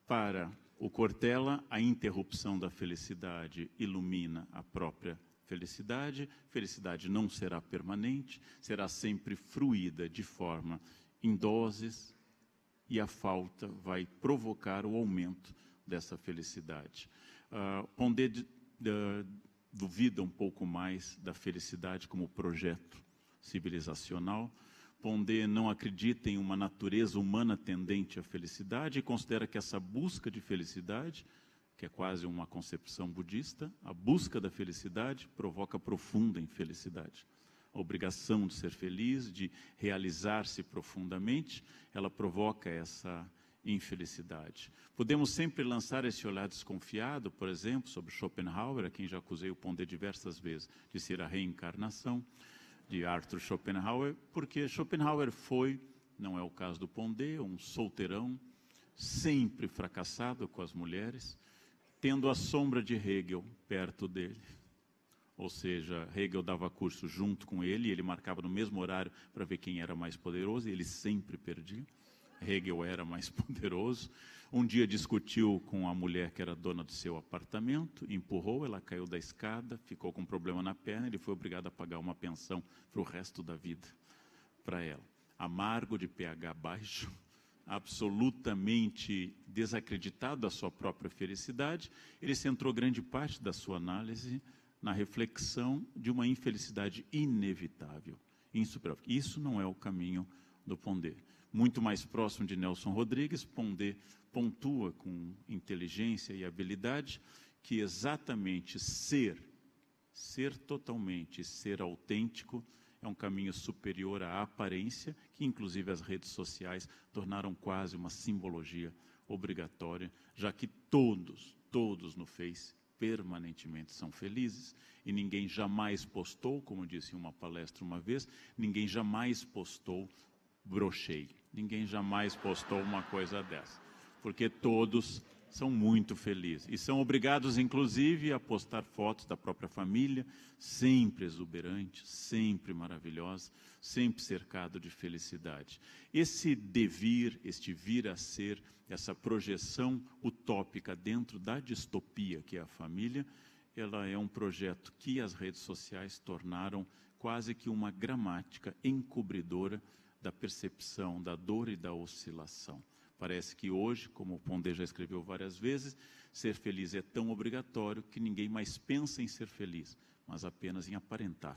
Para o Cortella, a interrupção da felicidade ilumina a própria felicidade. Felicidade não será permanente, será sempre fruída de forma em doses, e a falta vai provocar o aumento dessa felicidade. Pondé duvida um pouco mais da felicidade como projeto civilizacional. Pondé não acredita em uma natureza humana tendente à felicidade e considera que essa busca de felicidade, que é quase uma concepção budista, a busca da felicidade provoca profunda infelicidade. A obrigação de ser feliz, de realizar-se profundamente, ela provoca essa infelicidade. Podemos sempre lançar esse olhar desconfiado, por exemplo, sobre Schopenhauer, a quem já acusei o Pondé diversas vezes de ser a reencarnação de Arthur Schopenhauer, porque Schopenhauer foi, não é o caso do Pondé, um solteirão, sempre fracassado com as mulheres, tendo a sombra de Hegel perto dele. Ou seja, Hegel dava curso junto com ele, e ele marcava no mesmo horário para ver quem era mais poderoso, e ele sempre perdia. Hegel era mais poderoso. Um dia discutiu com a mulher que era dona do seu apartamento, empurrou, ela caiu da escada, ficou com um problema na perna, ele foi obrigado a pagar uma pensão para o resto da vida para ela. Amargo, de pH baixo, absolutamente desacreditado da sua própria felicidade, ele centrou grande parte da sua análise na reflexão de uma infelicidade inevitável, insuperável. Isso não é o caminho do Pondé. Muito mais próximo de Nelson Rodrigues, Pondé pontua com inteligência e habilidade que exatamente ser totalmente, ser autêntico, é um caminho superior à aparência, que inclusive as redes sociais tornaram quase uma simbologia obrigatória, já que todos no Face permanentemente são felizes, e ninguém jamais postou, como disse em uma palestra uma vez, ninguém jamais postou brochei, ninguém jamais postou uma coisa dessa, porque todos são muito felizes, e são obrigados, inclusive, a postar fotos da própria família, sempre exuberantes, sempre maravilhosas, sempre cercado de felicidade. Esse devir, este vir a ser, essa projeção utópica dentro da distopia que é a família, ela é um projeto que as redes sociais tornaram quase que uma gramática encobridora da percepção da dor e da oscilação. Parece que hoje, como o Pondé já escreveu várias vezes, ser feliz é tão obrigatório que ninguém mais pensa em ser feliz, mas apenas em aparentar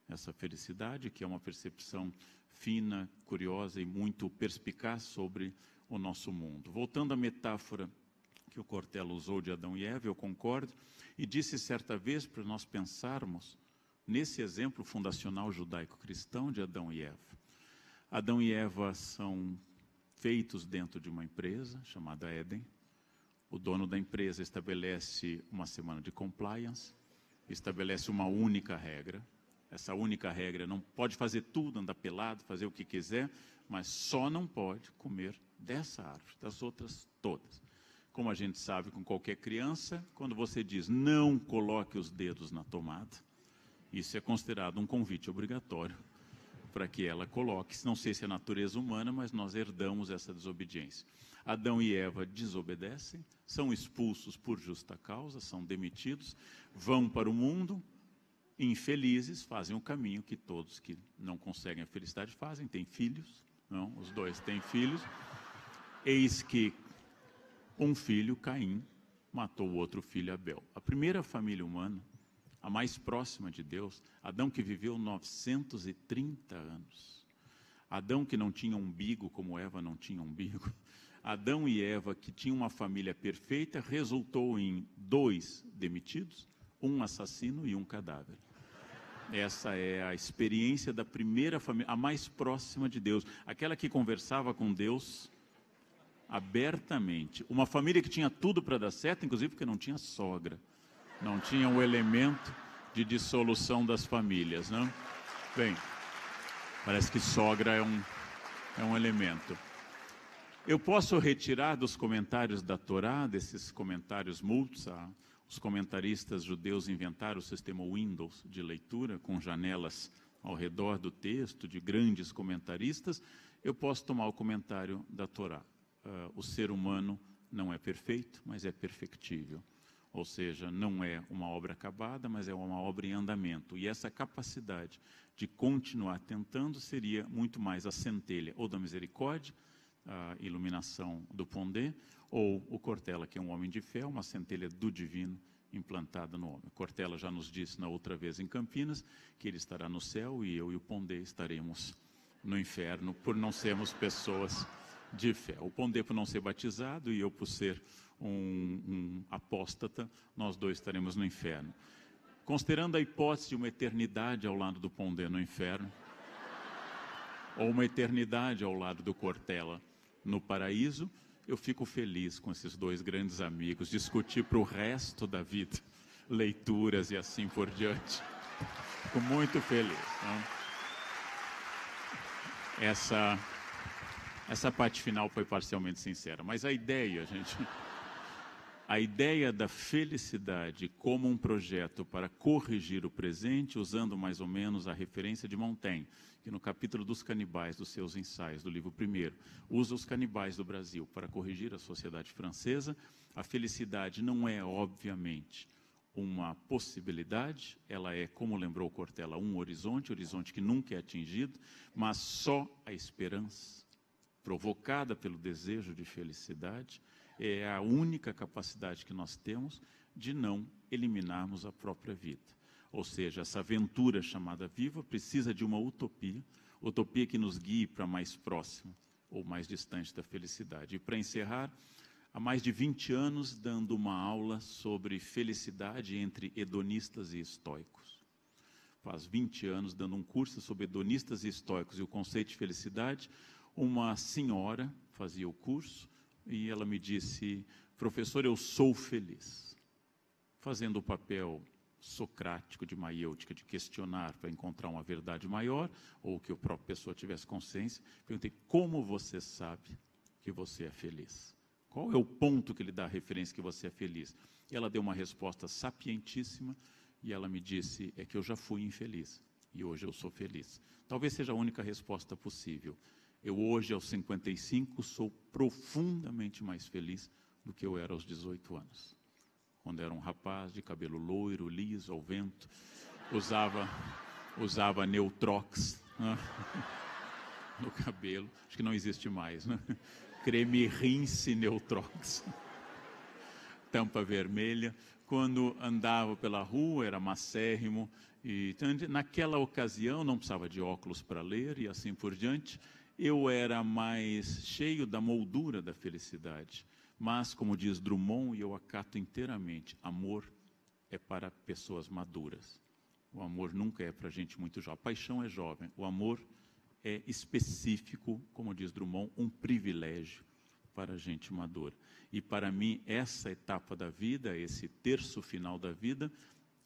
essa felicidade, que é uma percepção fina, curiosa e muito perspicaz sobre o nosso mundo. Voltando à metáfora que o Cortella usou de Adão e Eva, eu concordo, e disse certa vez para nós pensarmos nesse exemplo fundacional judaico-cristão de Adão e Eva. Adão e Eva são feitos dentro de uma empresa chamada Éden. O dono da empresa estabelece uma semana de compliance, estabelece uma única regra. Essa única regra não pode fazer tudo, andar pelado, fazer o que quiser, mas só não pode comer dessa árvore, das outras todas. Como a gente sabe com qualquer criança, quando você diz não coloque os dedos na tomada, isso é considerado um convite obrigatório para que ela coloque. Não sei se é natureza humana, mas nós herdamos essa desobediência. Adão e Eva desobedecem, são expulsos por justa causa, são demitidos, vão para o mundo, infelizes, fazem o caminho que todos que não conseguem a felicidade fazem, têm filhos, não, os dois têm filhos. Eis que um filho, Caim, matou o outro filho, Abel. A primeira família humana, a mais próxima de Deus, Adão que viveu 930 anos. Adão que não tinha umbigo, como Eva não tinha umbigo. Adão e Eva, que tinham uma família perfeita, resultou em 2 demitidos, um assassino e um cadáver. Essa é a experiência da primeira família, a mais próxima de Deus. Aquela que conversava com Deus abertamente. Uma família que tinha tudo para dar certo, inclusive porque não tinha sogra. Não tinha um elemento de dissolução das famílias, não? Bem, parece que sogra é um elemento. Eu posso retirar dos comentários da Torá, desses comentários Multsa, os comentaristas judeus inventaram o sistema Windows de leitura, com janelas ao redor do texto, de grandes comentaristas. Eu posso tomar o comentário da Torá. O ser humano não é perfeito, mas é perfectível. Ou seja, não é uma obra acabada, mas é uma obra em andamento. E essa capacidade de continuar tentando seria muito mais a centelha ou da misericórdia, a iluminação do Pondé, ou o Cortella, que é um homem de fé, uma centelha do divino implantada no homem. Cortella já nos disse na outra vez em Campinas que ele estará no céu e eu e o Pondé estaremos no inferno por não sermos pessoas de fé. O Pondé por não ser batizado e eu por ser um apóstata, nós dois estaremos no inferno. Considerando a hipótese de uma eternidade ao lado do Pondé no inferno, ou uma eternidade ao lado do Cortella no paraíso, eu fico feliz com esses dois grandes amigos, discutir para o resto da vida, leituras e assim por diante. Fico muito feliz. Não? Essa parte final foi parcialmente sincera, mas a ideia, gente, a ideia da felicidade como um projeto para corrigir o presente, usando mais ou menos a referência de Montaigne, que no capítulo dos canibais dos seus ensaios, do livro 1º, usa os canibais do Brasil para corrigir a sociedade francesa. A felicidade não é, obviamente, uma possibilidade, ela é, como lembrou Cortella, um horizonte que nunca é atingido, mas só a esperança, provocada pelo desejo de felicidade, é a única capacidade que nós temos de não eliminarmos a própria vida. Ou seja, essa aventura chamada viva precisa de uma utopia que nos guie para mais próximo ou mais distante da felicidade. E para encerrar, há mais de 20 anos dando uma aula sobre felicidade entre hedonistas e estoicos. Faz 20 anos dando um curso sobre hedonistas e estoicos e o conceito de felicidade. Uma senhora fazia o curso e ela me disse: professor, eu sou feliz. Fazendo o papel socrático de maiêutica, de questionar para encontrar uma verdade maior, ou que a própria pessoa tivesse consciência, perguntei: como você sabe que você é feliz? Qual é o ponto que lhe dá a referência que você é feliz? E ela deu uma resposta sapientíssima, e ela me disse: é que eu já fui infeliz, e hoje eu sou feliz. Talvez seja a única resposta possível. Eu hoje, aos 55, sou profundamente mais feliz do que eu era aos 18 anos. Quando era um rapaz de cabelo loiro, liso, ao vento, usava Neutrox, né? No cabelo, acho que não existe mais, né? creme rinse Neutrox, tampa vermelha. Quando andava pela rua, era macérrimo. E, então, naquela ocasião, não precisava de óculos para ler e assim por diante. Eu era mais cheio da moldura da felicidade. Mas, como diz Drummond, e eu acato inteiramente, amor é para pessoas maduras. O amor nunca é para gente muito jovem. A paixão é jovem. O amor é específico, como diz Drummond, um privilégio para gente madura. E para mim, essa etapa da vida, esse terço final da vida,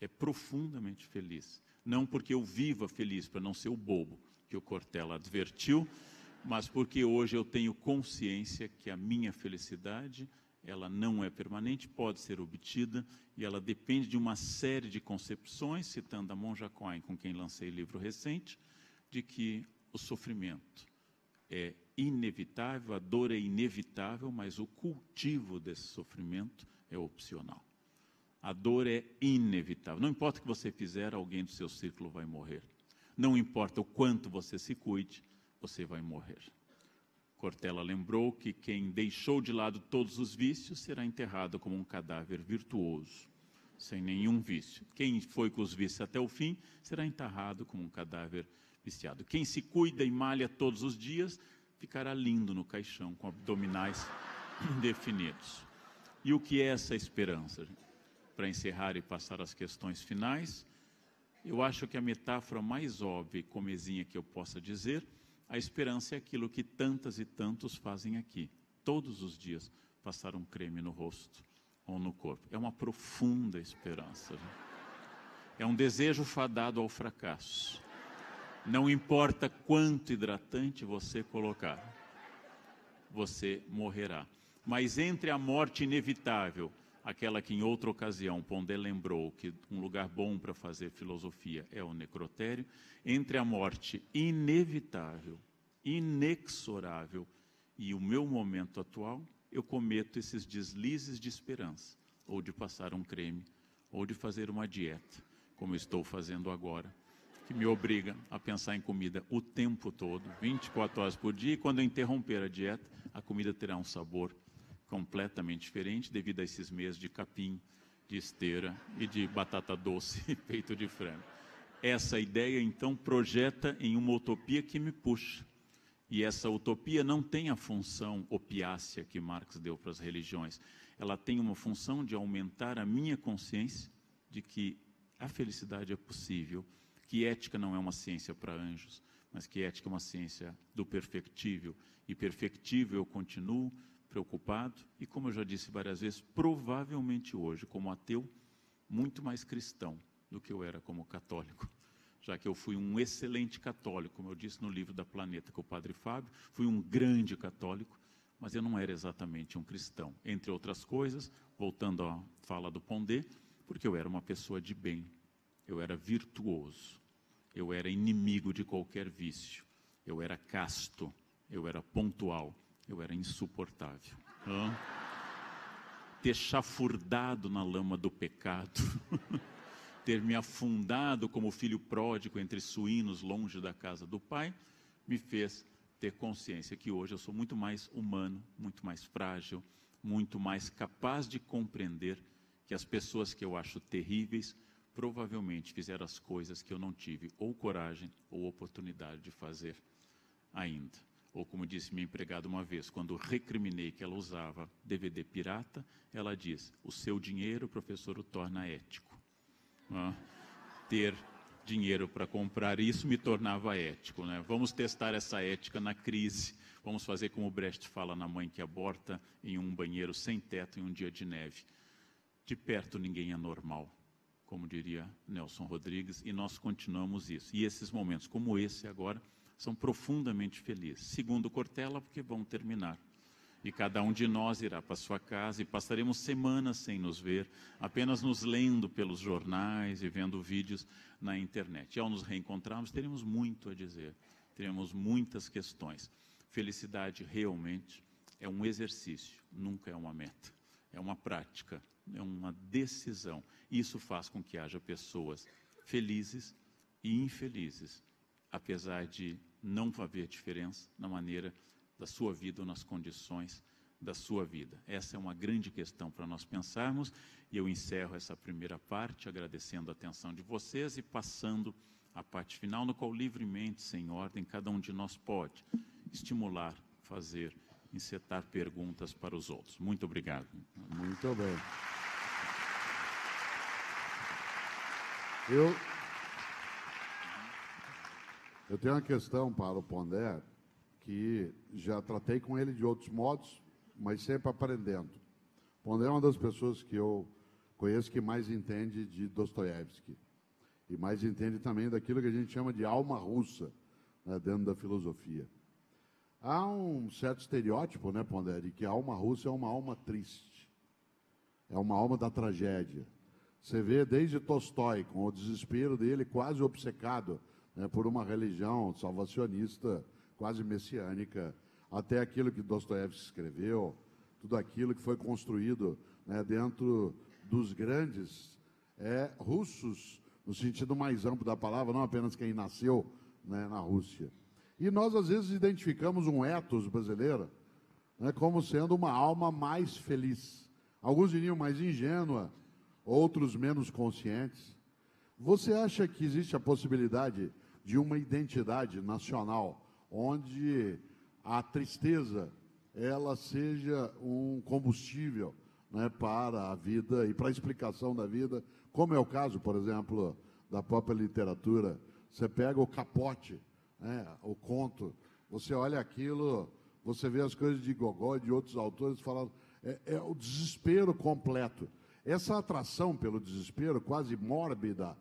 é profundamente feliz. Não porque eu viva feliz, para não ser o bobo que o Cortella advertiu, mas porque hoje eu tenho consciência que a minha felicidade, ela não é permanente, pode ser obtida, e ela depende de uma série de concepções, citando a Monja Coen, com quem lancei livro recente, de que o sofrimento é inevitável, a dor é inevitável, mas o cultivo desse sofrimento é opcional. A dor é inevitável. Não importa o que você fizer, alguém do seu círculo vai morrer. Não importa o quanto você se cuide, você vai morrer. Cortella lembrou que quem deixou de lado todos os vícios será enterrado como um cadáver virtuoso, sem nenhum vício. Quem foi com os vícios até o fim será enterrado como um cadáver viciado. Quem se cuida e malha todos os dias ficará lindo no caixão, com abdominais definidos. E o que é essa esperança? Para encerrar e passar às questões finais, eu acho que a metáfora mais óbvia e comezinha que eu possa dizer, a esperança é aquilo que tantas e tantos fazem aqui. Todos os dias passar um creme no rosto ou no corpo. É uma profunda esperança. É um desejo fadado ao fracasso. Não importa quanto hidratante você colocar, você morrerá. Mas entre a morte inevitável, aquela que em outra ocasião Pondé lembrou que um lugar bom para fazer filosofia é o necrotério, entre a morte inevitável, inexorável e o meu momento atual, eu cometo esses deslizes de esperança, ou de passar um creme, ou de fazer uma dieta, como estou fazendo agora, que me obriga a pensar em comida o tempo todo, 24 horas por dia, e quando eu interromper a dieta, a comida terá um sabor completamente diferente devido a esses meses de capim, de esteira e de batata doce e peito de frango. Essa ideia, então, projeta em uma utopia que me puxa. E essa utopia não tem a função opiácea que Marx deu para as religiões. Ela tem uma função de aumentar a minha consciência de que a felicidade é possível, que ética não é uma ciência para anjos, mas que ética é uma ciência do perfectível. E perfectível eu continuo preocupado e, como eu já disse várias vezes, provavelmente hoje, como ateu, muito mais cristão do que eu era como católico. Já que eu fui um excelente católico, como eu disse no livro da Planeta com o Padre Fábio, fui um grande católico, mas eu não era exatamente um cristão. Entre outras coisas, voltando à fala do Pondé, porque eu era uma pessoa de bem, eu era virtuoso, eu era inimigo de qualquer vício, eu era casto, eu era pontual, eu era insuportável. Ter chafurdado na lama do pecado, ter me afundado como filho pródigo entre suínos longe da casa do pai, me fez ter consciência que hoje eu sou muito mais humano, muito mais frágil, muito mais capaz de compreender que as pessoas que eu acho terríveis provavelmente fizeram as coisas que eu não tive ou coragem ou oportunidade de fazer ainda. Ou como disse minha empregada uma vez, quando recriminei que ela usava DVD pirata, ela diz, o seu dinheiro, professor, o torna ético. Ter dinheiro para comprar isso me tornava ético, né? Vamos testar essa ética na crise. Vamos fazer como o Brecht fala na Mãe que Aborta, em um banheiro sem teto em um dia de neve. De perto ninguém é normal, como diria Nelson Rodrigues, e nós continuamos isso. E esses momentos, como esse agora, são profundamente felizes. Segundo Cortella, porque vão terminar. E cada um de nós irá para sua casa e passaremos semanas sem nos ver, apenas nos lendo pelos jornais e vendo vídeos na internet. E ao nos reencontrarmos, teremos muito a dizer, teremos muitas questões. Felicidade realmente é um exercício, nunca é uma meta. É uma prática, é uma decisão. Isso faz com que haja pessoas felizes e infelizes, apesar de não haver diferença na maneira da sua vida ou nas condições da sua vida? Essa é uma grande questão para nós pensarmos, e eu encerro essa primeira parte agradecendo a atenção de vocês e passando à parte final, no qual livremente, sem ordem, cada um de nós pode estimular, fazer, encetar perguntas para os outros. Muito obrigado. Muito bem. Eu tenho uma questão para o Pondé, que já tratei com ele de outros modos, mas sempre aprendendo. O Pondé é uma das pessoas que eu conheço que mais entende de Dostoiévski, e mais entende também daquilo que a gente chama de alma russa, né, dentro da filosofia. Há um certo estereótipo, né, Pondé, de que a alma russa é uma alma triste, é uma alma da tragédia. Você vê desde Tolstói, com o desespero dele quase obcecado, né, por uma religião salvacionista, quase messiânica, até aquilo que Dostoiévski escreveu, tudo aquilo que foi construído, né, dentro dos grandes russos, no sentido mais amplo da palavra, não apenas quem nasceu, né, na Rússia. E nós, às vezes, identificamos um ethos brasileiro, né, como sendo uma alma mais feliz. Alguns diriam mais ingênua, outros menos conscientes. Você acha que existe a possibilidade de uma identidade nacional, onde a tristeza ela seja um combustível, né, para a vida e para a explicação da vida, como é o caso, por exemplo, da própria literatura? Você pega o Capote, né, o conto, você olha aquilo, você vê as coisas de Gogol e de outros autores falando, é o desespero completo. Essa atração pelo desespero, quase mórbida,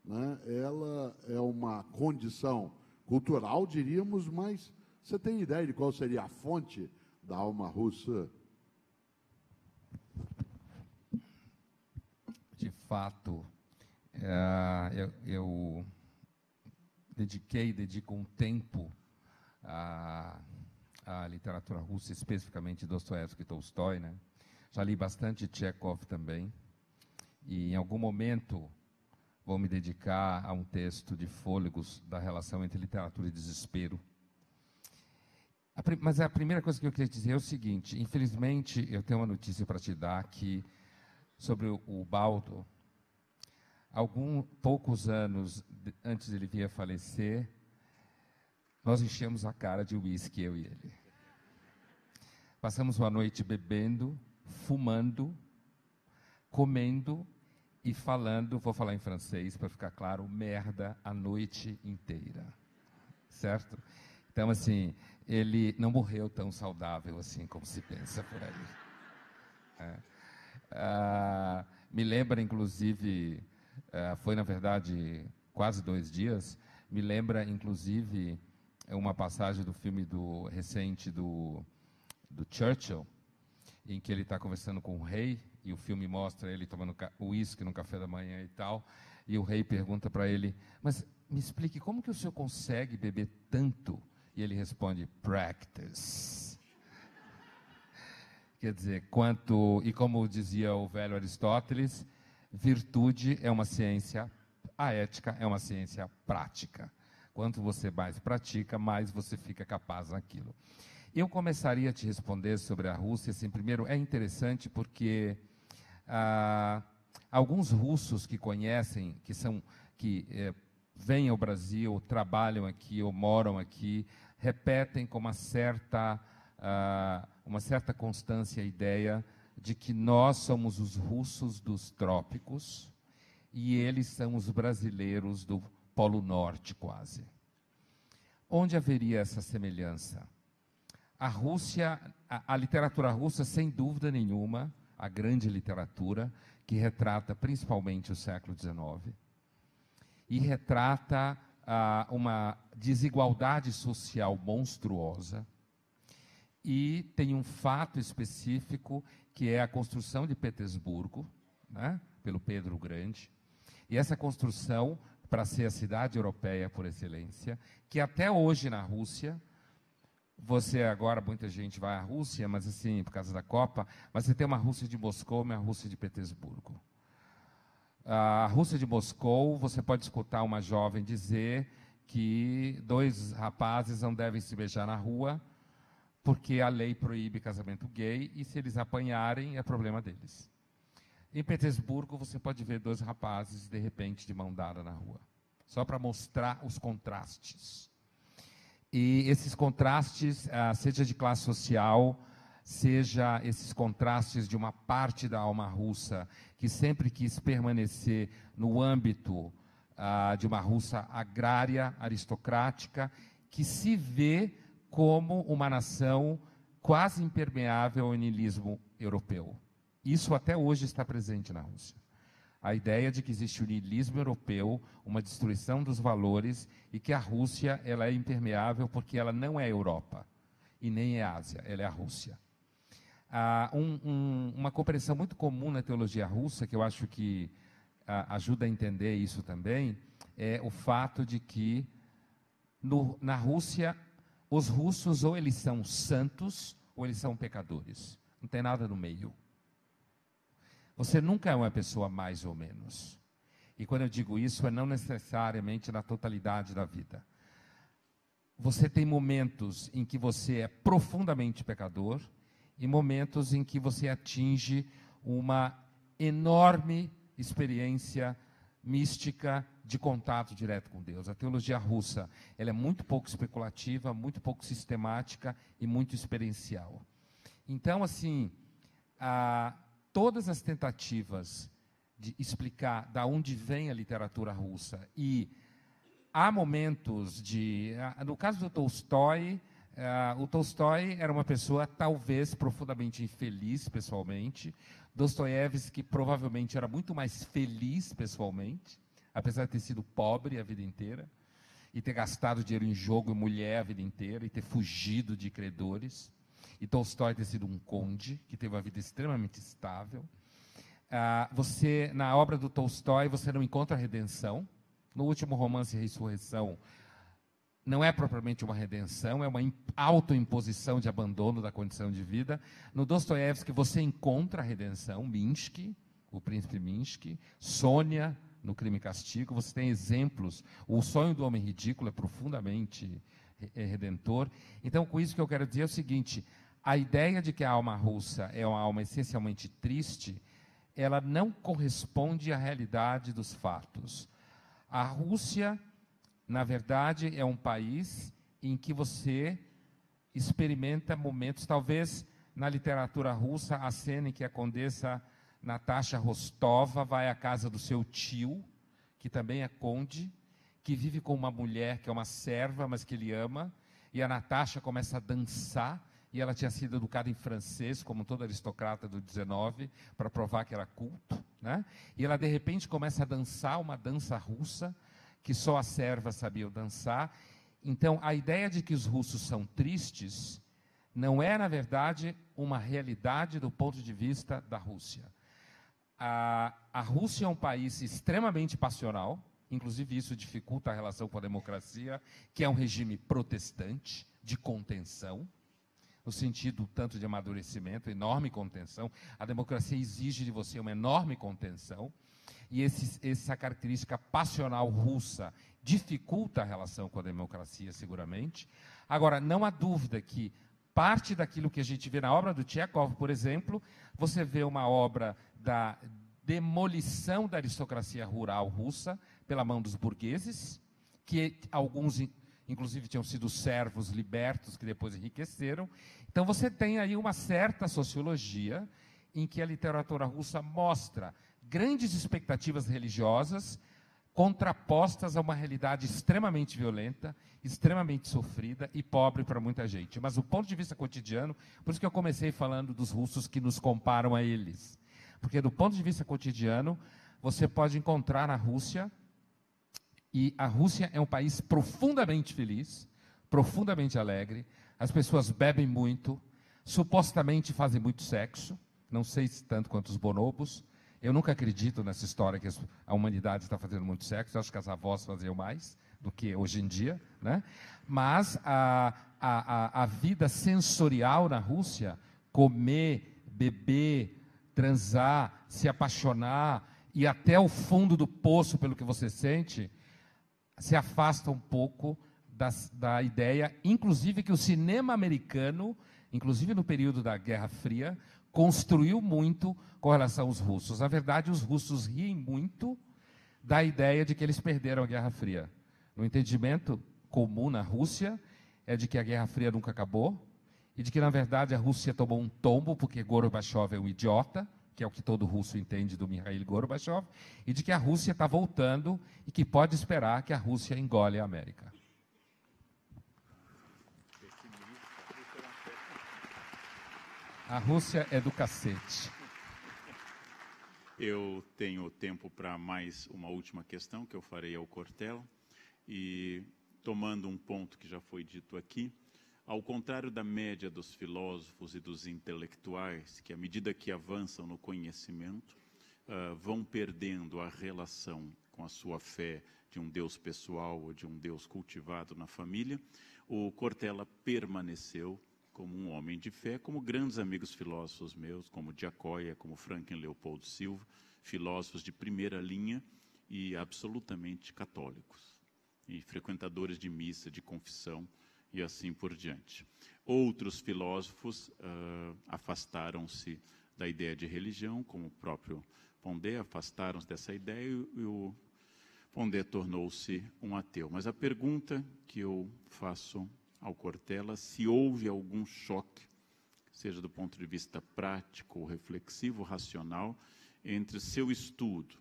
né, ela é uma condição cultural, diríamos, mas você tem ideia de qual seria a fonte da alma russa? De fato, eu dedico um tempo à literatura russa, especificamente Dostoiévski e Tolstói, né? Já li bastante Tchekhov também, e em algum momento vou me dedicar a um texto de Fôlegos da relação entre literatura e desespero. Mas a primeira coisa que eu queria dizer é o seguinte: infelizmente, eu tenho uma notícia para te dar que, sobre o Baldo, poucos anos antes de ele vir a falecer, nós enchemos a cara de uísque, eu e ele. Passamos uma noite bebendo, fumando, comendo e falando, vou falar em francês para ficar claro, merda a noite inteira, certo? Então, assim, ele não morreu tão saudável assim como se pensa por aí. Me lembra, inclusive, foi na verdade quase 2 dias, me lembra, inclusive, uma passagem do filme recente do Churchill, em que ele está conversando com o rei, e o filme mostra ele tomando uísque no café da manhã e tal, e o rei pergunta para ele, mas me explique, como que o senhor consegue beber tanto? E ele responde, practice. Quer dizer, e como dizia o velho Aristóteles, virtude é uma ciência, a ética é uma ciência prática. Quanto você mais pratica, mais você fica capaz naquilo. Eu começaria a te responder sobre a Rússia, assim, primeiro, é interessante porque alguns russos que conhecem, que vêm ao Brasil, trabalham aqui ou moram aqui, repetem com uma certa constância a ideia de que nós somos os russos dos trópicos e eles são os brasileiros do Polo Norte, quase. Onde haveria essa semelhança? A Rússia, a literatura russa, sem dúvida nenhuma, a grande literatura, que retrata principalmente o século XIX, e retrata uma desigualdade social monstruosa, e tem um fato específico, que é a construção de Petersburgo, né, pelo Pedro o Grande, e essa construção, para ser a cidade europeia por excelência, que até hoje na Rússia, agora muita gente vai à Rússia, mas assim, por causa da Copa, mas você tem uma Rússia de Moscou e uma Rússia de Petersburgo. A Rússia de Moscou, você pode escutar uma jovem dizer que 2 rapazes não devem se beijar na rua, porque a lei proíbe casamento gay, e se eles apanharem, é problema deles. Em Petersburgo, você pode ver 2 rapazes, de repente, de mão dada na rua, só para mostrar os contrastes. E esses contrastes, seja de classe social, seja esses contrastes de uma parte da alma russa, que sempre quis permanecer no âmbito de uma Rússia agrária, aristocrática, que se vê como uma nação quase impermeável ao niilismo europeu. Isso até hoje está presente na Rússia. A ideia de que existe o niilismo europeu, uma destruição dos valores, e que a Rússia ela é impermeável porque ela não é a Europa e nem é a Ásia, ela é a Rússia. Uma compreensão muito comum na teologia russa, que eu acho que ajuda a entender isso também, é o fato de que na Rússia, os russos ou eles são santos ou eles são pecadores. Não tem nada no meio. Você nunca é uma pessoa mais ou menos. E quando eu digo isso, é não necessariamente na totalidade da vida. Você tem momentos em que você é profundamente pecador e momentos em que você atinge uma enorme experiência mística de contato direto com Deus. A teologia russa, ela é muito pouco especulativa, muito pouco sistemática e muito experiencial. Então, assim, todas as tentativas de explicar da onde vem a literatura russa, e há momentos de... No caso do Tolstói, o Tolstói era uma pessoa talvez profundamente infeliz pessoalmente. Dostoiévski provavelmente era muito mais feliz pessoalmente, apesar de ter sido pobre a vida inteira, e ter gastado dinheiro em jogo e mulher a vida inteira, e ter fugido de credores. E Tolstói ter sido um conde, que teve uma vida extremamente estável. Na obra do Tolstói, você não encontra redenção. No último romance, Ressurreição, não é propriamente uma redenção, é uma autoimposição de abandono da condição de vida. No Dostoiévski, você encontra a redenção, Minsky, o príncipe Minsky, Sônia, no Crime e Castigo, você tem exemplos. O Sonho do Homem Ridículo é profundamente redentor. Então, com isso que eu quero dizer é o seguinte: a ideia de que a alma russa é uma alma essencialmente triste, ela não corresponde à realidade dos fatos. A Rússia, na verdade, é um país em que você experimenta momentos, talvez na literatura russa, a cena em que a condessa Natasha Rostova vai à casa do seu tio, que também é conde, que vive com uma mulher que é uma serva, mas que ele ama, e a Natasha começa a dançar, e ela tinha sido educada em francês, como toda aristocrata do 19, para provar que era culto, né? E ela, de repente, começa a dançar uma dança russa, que só as servas sabiam dançar. Então, a ideia de que os russos são tristes não é, na verdade, uma realidade do ponto de vista da Rússia. A Rússia é um país extremamente passional, inclusive isso dificulta a relação com a democracia, que é um regime protestante, de contenção, no sentido tanto de amadurecimento, enorme contenção. A democracia exige de você uma enorme contenção, e essa característica passional russa dificulta a relação com a democracia, seguramente. Agora, não há dúvida que parte daquilo que a gente vê na obra do Tchekhov, por exemplo, você vê uma obra da demolição da aristocracia rural russa pela mão dos burgueses, que alguns, inclusive, tinham sido servos libertos, que depois enriqueceram. Então, você tem aí uma certa sociologia em que a literatura russa mostra grandes expectativas religiosas contrapostas a uma realidade extremamente violenta, extremamente sofrida e pobre para muita gente. Mas do ponto de vista cotidiano, por isso que eu comecei falando dos russos que nos comparam a eles. Porque do ponto de vista cotidiano, você pode encontrar na Rússia, e a Rússia é um país profundamente feliz, profundamente alegre, as pessoas bebem muito, supostamente fazem muito sexo, não sei se tanto quanto os bonobos. Eu nunca acredito nessa história que a humanidade está fazendo muito sexo. Eu acho que as avós faziam mais do que hoje em dia, né? Mas a vida sensorial na Rússia, comer, beber, transar, se apaixonar, e até o fundo do poço pelo que você sente, se afasta um pouco da ideia, inclusive, que o cinema americano, inclusive no período da Guerra Fria, construiu muito com relação aos russos. Na verdade, os russos riem muito da ideia de que eles perderam a Guerra Fria. O entendimento comum na Rússia é de que a Guerra Fria nunca acabou e de que, na verdade, a Rússia tomou um tombo porque Gorbachev é um idiota, que é o que todo russo entende do Mikhail Gorbachev, e de que a Rússia está voltando e que pode esperar que a Rússia engole a América. A Rússia é do cacete. Eu tenho tempo para mais uma última questão que eu farei ao Cortella. E, tomando um ponto que já foi dito aqui, ao contrário da média dos filósofos e dos intelectuais, que à medida que avançam no conhecimento, vão perdendo a relação com a sua fé de um Deus pessoal ou de um Deus cultivado na família, o Cortella permaneceu como um homem de fé, como grandes amigos filósofos meus, como Giacoia, como Franklin Leopoldo Silva, filósofos de primeira linha e absolutamente católicos, e frequentadores de missa, de confissão, e assim por diante. Outros filósofos afastaram-se da ideia de religião, como o próprio Pondé, afastaram-se dessa ideia e o Pondé tornou-se um ateu. Mas a pergunta que eu faço ao Cortella, se houve algum choque, seja do ponto de vista prático, reflexivo, racional, entre seu estudo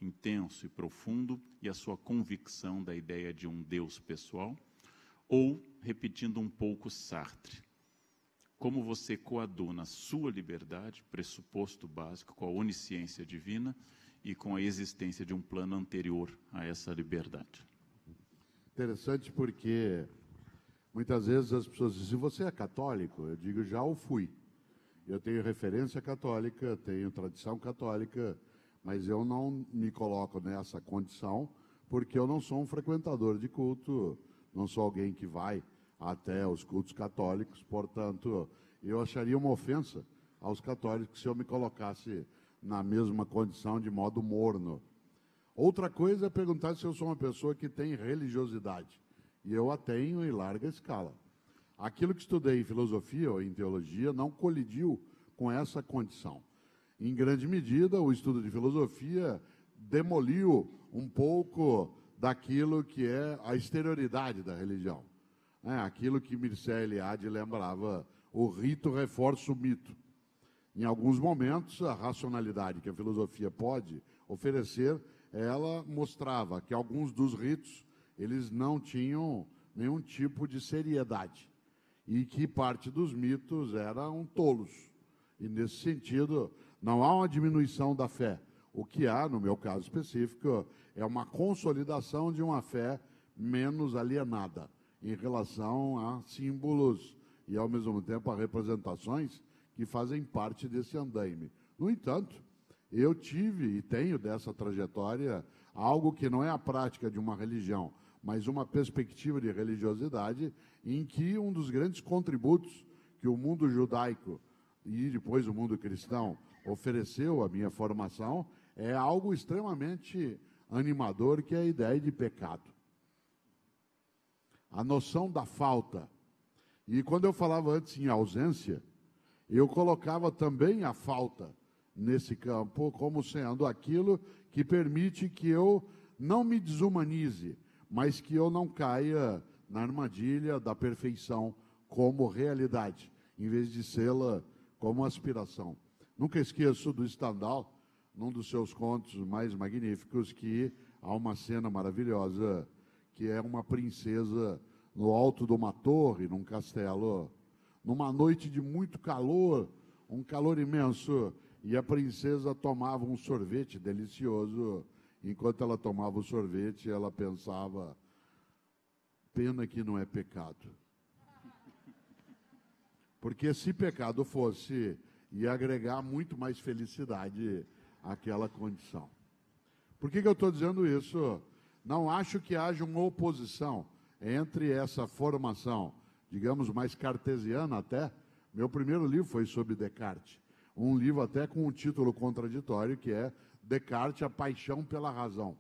intenso e profundo e a sua convicção da ideia de um Deus pessoal, ou, repetindo um pouco Sartre, como você coaduna a sua liberdade, pressuposto básico, com a onisciência divina e com a existência de um plano anterior a essa liberdade. Interessante porque muitas vezes as pessoas dizem, você é católico? Eu digo, já o fui. Eu tenho referência católica, tenho tradição católica, mas eu não me coloco nessa condição porque eu não sou um frequentador de culto, não sou alguém que vai até os cultos católicos, portanto, eu acharia uma ofensa aos católicos se eu me colocasse na mesma condição de modo morno. Outra coisa é perguntar se eu sou uma pessoa que tem religiosidade. E eu a tenho em larga escala. Aquilo que estudei em filosofia ou em teologia não colidiu com essa condição. Em grande medida, o estudo de filosofia demoliu um pouco daquilo que é a exterioridade da religião. Aquilo que Mircea Eliade lembrava, o rito reforça o mito. Em alguns momentos, a racionalidade que a filosofia pode oferecer, ela mostrava que alguns dos ritos eles não tinham nenhum tipo de seriedade e que parte dos mitos eram tolos. E, nesse sentido, não há uma diminuição da fé. O que há, no meu caso específico, é uma consolidação de uma fé menos alienada em relação a símbolos e, ao mesmo tempo, a representações que fazem parte desse andaime. No entanto, eu tive e tenho dessa trajetória algo que não é a prática de uma religião, mas uma perspectiva de religiosidade em que um dos grandes contributos que o mundo judaico e depois o mundo cristão ofereceu à minha formação é algo extremamente animador, que é a ideia de pecado. A noção da falta. E quando eu falava antes em ausência, eu colocava também a falta nesse campo como sendo aquilo que permite que eu não me desumanize, mas que eu não caia na armadilha da perfeição como realidade, em vez de sê-la como aspiração. Nunca esqueço do Stendhal, num dos seus contos mais magníficos, que há uma cena maravilhosa, que é uma princesa no alto de uma torre, num castelo, numa noite de muito calor, um calor imenso, e a princesa tomava um sorvete delicioso. Enquanto ela tomava o sorvete, ela pensava, pena que não é pecado. Porque se pecado fosse, ia agregar muito mais felicidade àquela condição. Por que eu estou dizendo isso? Não acho que haja uma oposição entre essa formação, digamos, mais cartesiana até. Meu primeiro livro foi sobre Descartes. Um livro até com um título contraditório, que é Descartes, a paixão pela razão.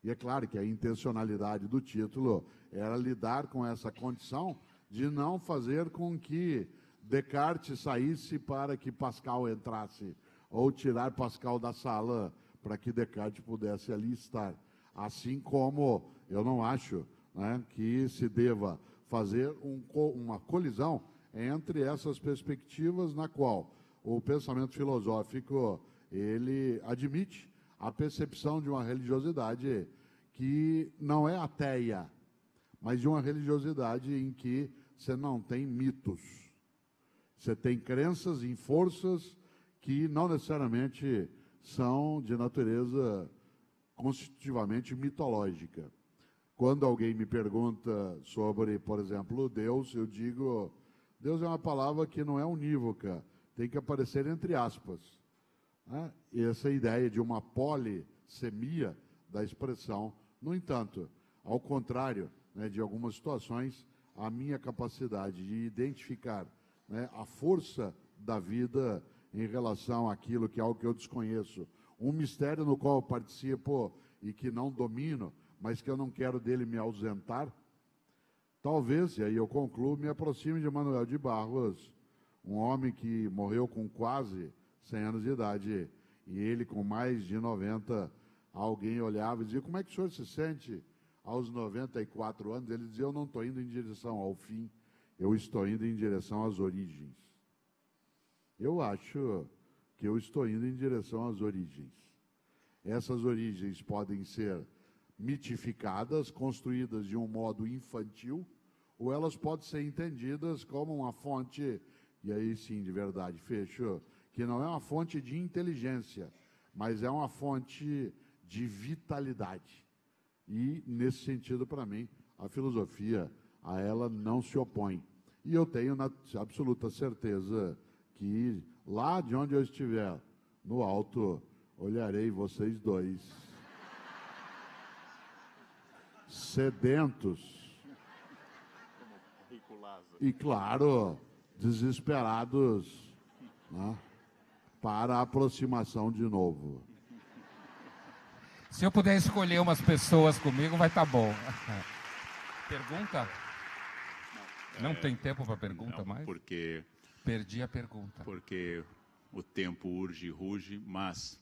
E é claro que a intencionalidade do título era lidar com essa condição de não fazer com que Descartes saísse para que Pascal entrasse, ou tirar Pascal da sala para que Descartes pudesse ali estar. Assim como eu não acho, né, que se deva fazer uma colisão entre essas perspectivas na qual o pensamento filosófico ele admite a percepção de uma religiosidade que não é ateia, mas de uma religiosidade em que você não tem mitos. Você tem crenças em forças que não necessariamente são de natureza constitutivamente mitológica. Quando alguém me pergunta sobre, por exemplo, Deus, eu digo, Deus é uma palavra que não é unívoca, tem que aparecer entre aspas. Né? E essa ideia de uma polissemia da expressão, no entanto, ao contrário, né, de algumas situações, a minha capacidade de identificar, né, a força da vida em relação àquilo que é algo que eu desconheço, um mistério no qual eu participo e que não domino, mas que eu não quero dele me ausentar, talvez, e aí eu concluo, me aproxime de Manuel de Barros, um homem que morreu com quase 100 anos de idade, e ele com mais de 90, alguém olhava e dizia, como é que o senhor se sente aos 94 anos? Ele dizia, eu não estou indo em direção ao fim, eu estou indo em direção às origens. Eu acho que eu estou indo em direção às origens. Essas origens podem ser mitificadas, construídas de um modo infantil, ou elas podem ser entendidas como uma fonte, e aí sim, de verdade, fecho, que não é uma fonte de inteligência, mas é uma fonte de vitalidade. E, nesse sentido, para mim, a filosofia, a ela não se opõe. E eu tenho absoluta certeza que, lá de onde eu estiver, no alto, olharei vocês dois, sedentos, e, claro, desesperados, né, para a aproximação de novo. Se eu puder escolher umas pessoas comigo, vai estar bom. Pergunta? Não tem tempo para pergunta não, mais? Porque perdi a pergunta. Porque o tempo urge e ruge, mas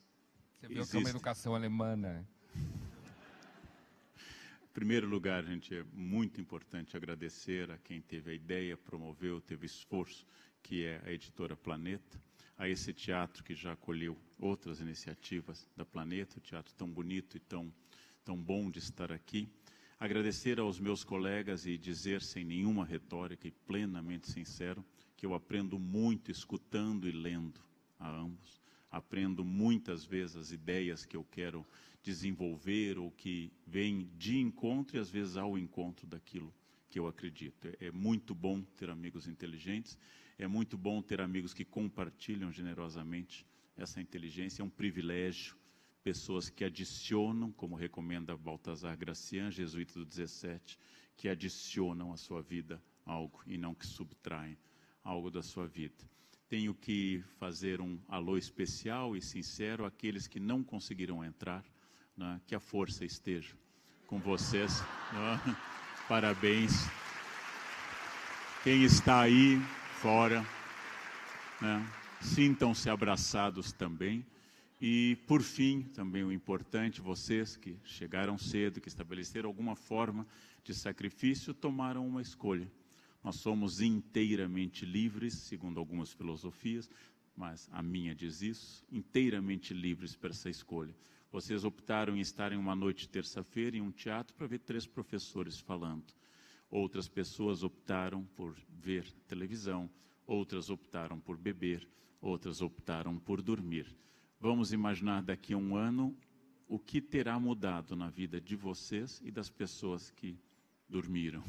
você viu que é uma educação alemã, né? Em primeiro lugar, gente, é muito importante agradecer a quem teve a ideia, promoveu, teve esforço, que é a editora Planeta, a esse teatro que já acolheu outras iniciativas da Planeta, um teatro tão bonito e tão bom de estar aqui. Agradecer aos meus colegas e dizer sem nenhuma retórica e plenamente sincero que eu aprendo muito escutando e lendo a ambos. Aprendo muitas vezes as ideias que eu quero desenvolver ou que vêm de encontro e às vezes ao encontro daquilo que eu acredito. É muito bom ter amigos inteligentes, é muito bom ter amigos que compartilham generosamente essa inteligência, é um privilégio. Pessoas que adicionam, como recomenda Baltasar Gracian, jesuíta do 17, que adicionam à sua vida algo e não que subtraem algo da sua vida. Tenho que fazer um alô especial e sincero àqueles que não conseguiram entrar, né? Que a força esteja com vocês. Né? Parabéns. Quem está aí fora, né? Sintam-se abraçados também. E, por fim, também o importante, vocês que chegaram cedo, que estabeleceram alguma forma de sacrifício, tomaram uma escolha. Nós somos inteiramente livres, segundo algumas filosofias, mas a minha diz isso, inteiramente livres para essa escolha. Vocês optaram em estar em uma noite de terça-feira em um teatro para ver 3 professores falando. Outras pessoas optaram por ver televisão, outras optaram por beber, outras optaram por dormir. Vamos imaginar daqui a um ano o que terá mudado na vida de vocês e das pessoas que dormiram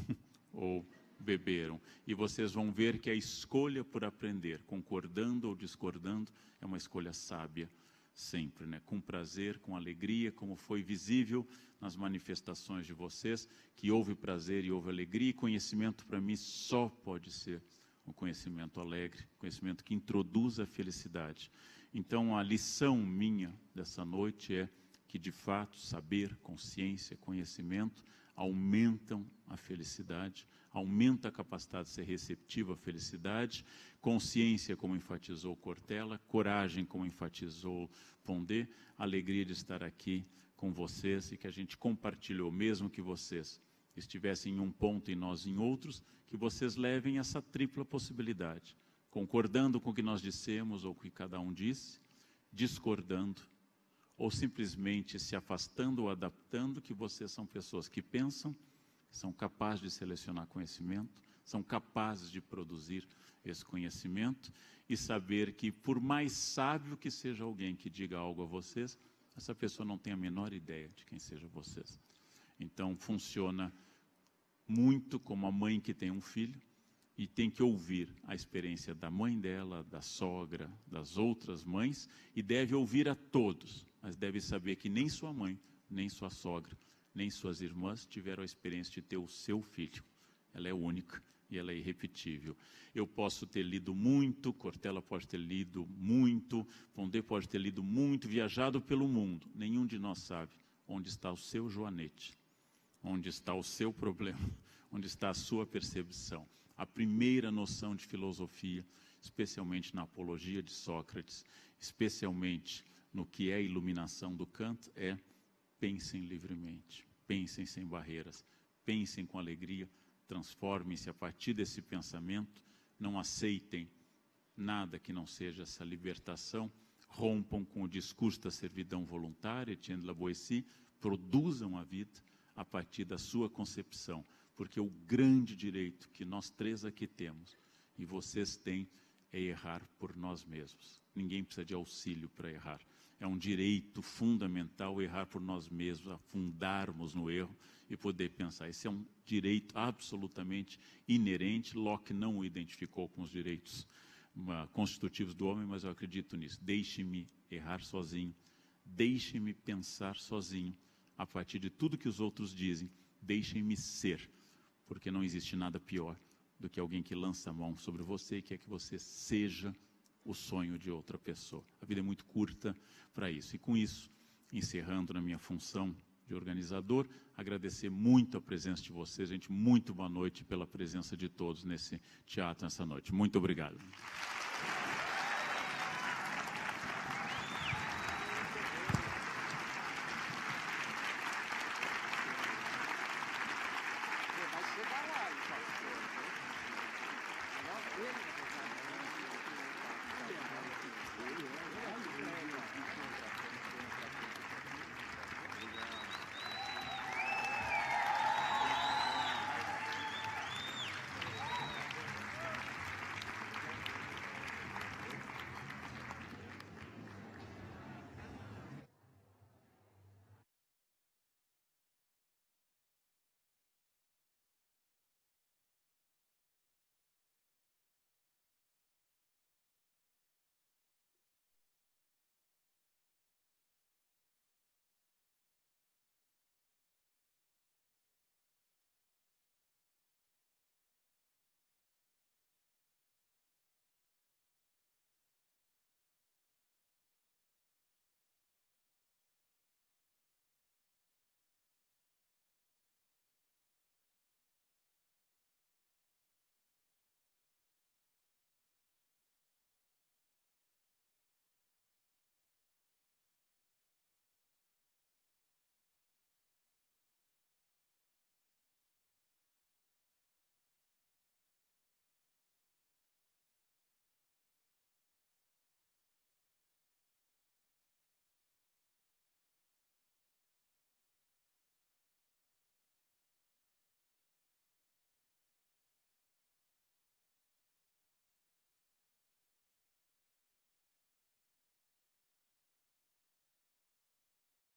ou beberam. E vocês vão ver que a escolha por aprender, concordando ou discordando, é uma escolha sábia sempre, né? Com prazer, com alegria, como foi visível nas manifestações de vocês, que houve prazer e houve alegria, e conhecimento para mim só pode ser um conhecimento alegre, conhecimento que introduz a felicidade. Então, a lição minha dessa noite é que, de fato, saber, consciência, conhecimento aumentam a felicidade, aumenta a capacidade de ser receptivo à felicidade, consciência, como enfatizou Cortella, coragem, como enfatizou Pondé, alegria de estar aqui com vocês e que a gente compartilhou, mesmo que vocês estivessem em um ponto e nós em outros, que vocês levem essa tripla possibilidade, concordando com o que nós dissemos ou o que cada um disse, discordando, ou simplesmente se afastando ou adaptando, que vocês são pessoas que pensam, são capazes de selecionar conhecimento, são capazes de produzir esse conhecimento e saber que, por mais sábio que seja alguém que diga algo a vocês, essa pessoa não tem a menor ideia de quem seja vocês. Então, funciona muito como a mãe que tem um filho e tem que ouvir a experiência da mãe dela, da sogra, das outras mães, e deve ouvir a todos, mas deve saber que nem sua mãe, nem sua sogra, nem suas irmãs tiveram a experiência de ter o seu filho. Ela é única e ela é irrepetível. Eu posso ter lido muito, Cortella pode ter lido muito, Pondé pode ter lido muito, viajado pelo mundo. Nenhum de nós sabe onde está o seu joanete, onde está o seu problema, onde está a sua percepção. A primeira noção de filosofia, especialmente na apologia de Sócrates, especialmente no que é a iluminação do Kant, é: pensem livremente, pensem sem barreiras, pensem com alegria, transformem-se a partir desse pensamento, não aceitem nada que não seja essa libertação, rompam com o discurso da servidão voluntária, Etienne de la Boétie, produzam a vida a partir da sua concepção, porque o grande direito que nós três aqui temos, e vocês têm, é errar por nós mesmos. Ninguém precisa de auxílio para errar. É um direito fundamental errar por nós mesmos, afundarmos no erro e poder pensar. Esse é um direito absolutamente inerente. Locke não o identificou com os direitos constitutivos do homem, mas eu acredito nisso. Deixe-me errar sozinho, deixe-me pensar sozinho, a partir de tudo que os outros dizem, deixem-me ser, porque não existe nada pior do que alguém que lança a mão sobre você e quer que você seja o sonho de outra pessoa. A vida é muito curta para isso. E com isso, encerrando na minha função de organizador, agradecer muito a presença de vocês. Gente, muito boa noite pela presença de todos nesse teatro nessa noite. Muito obrigado.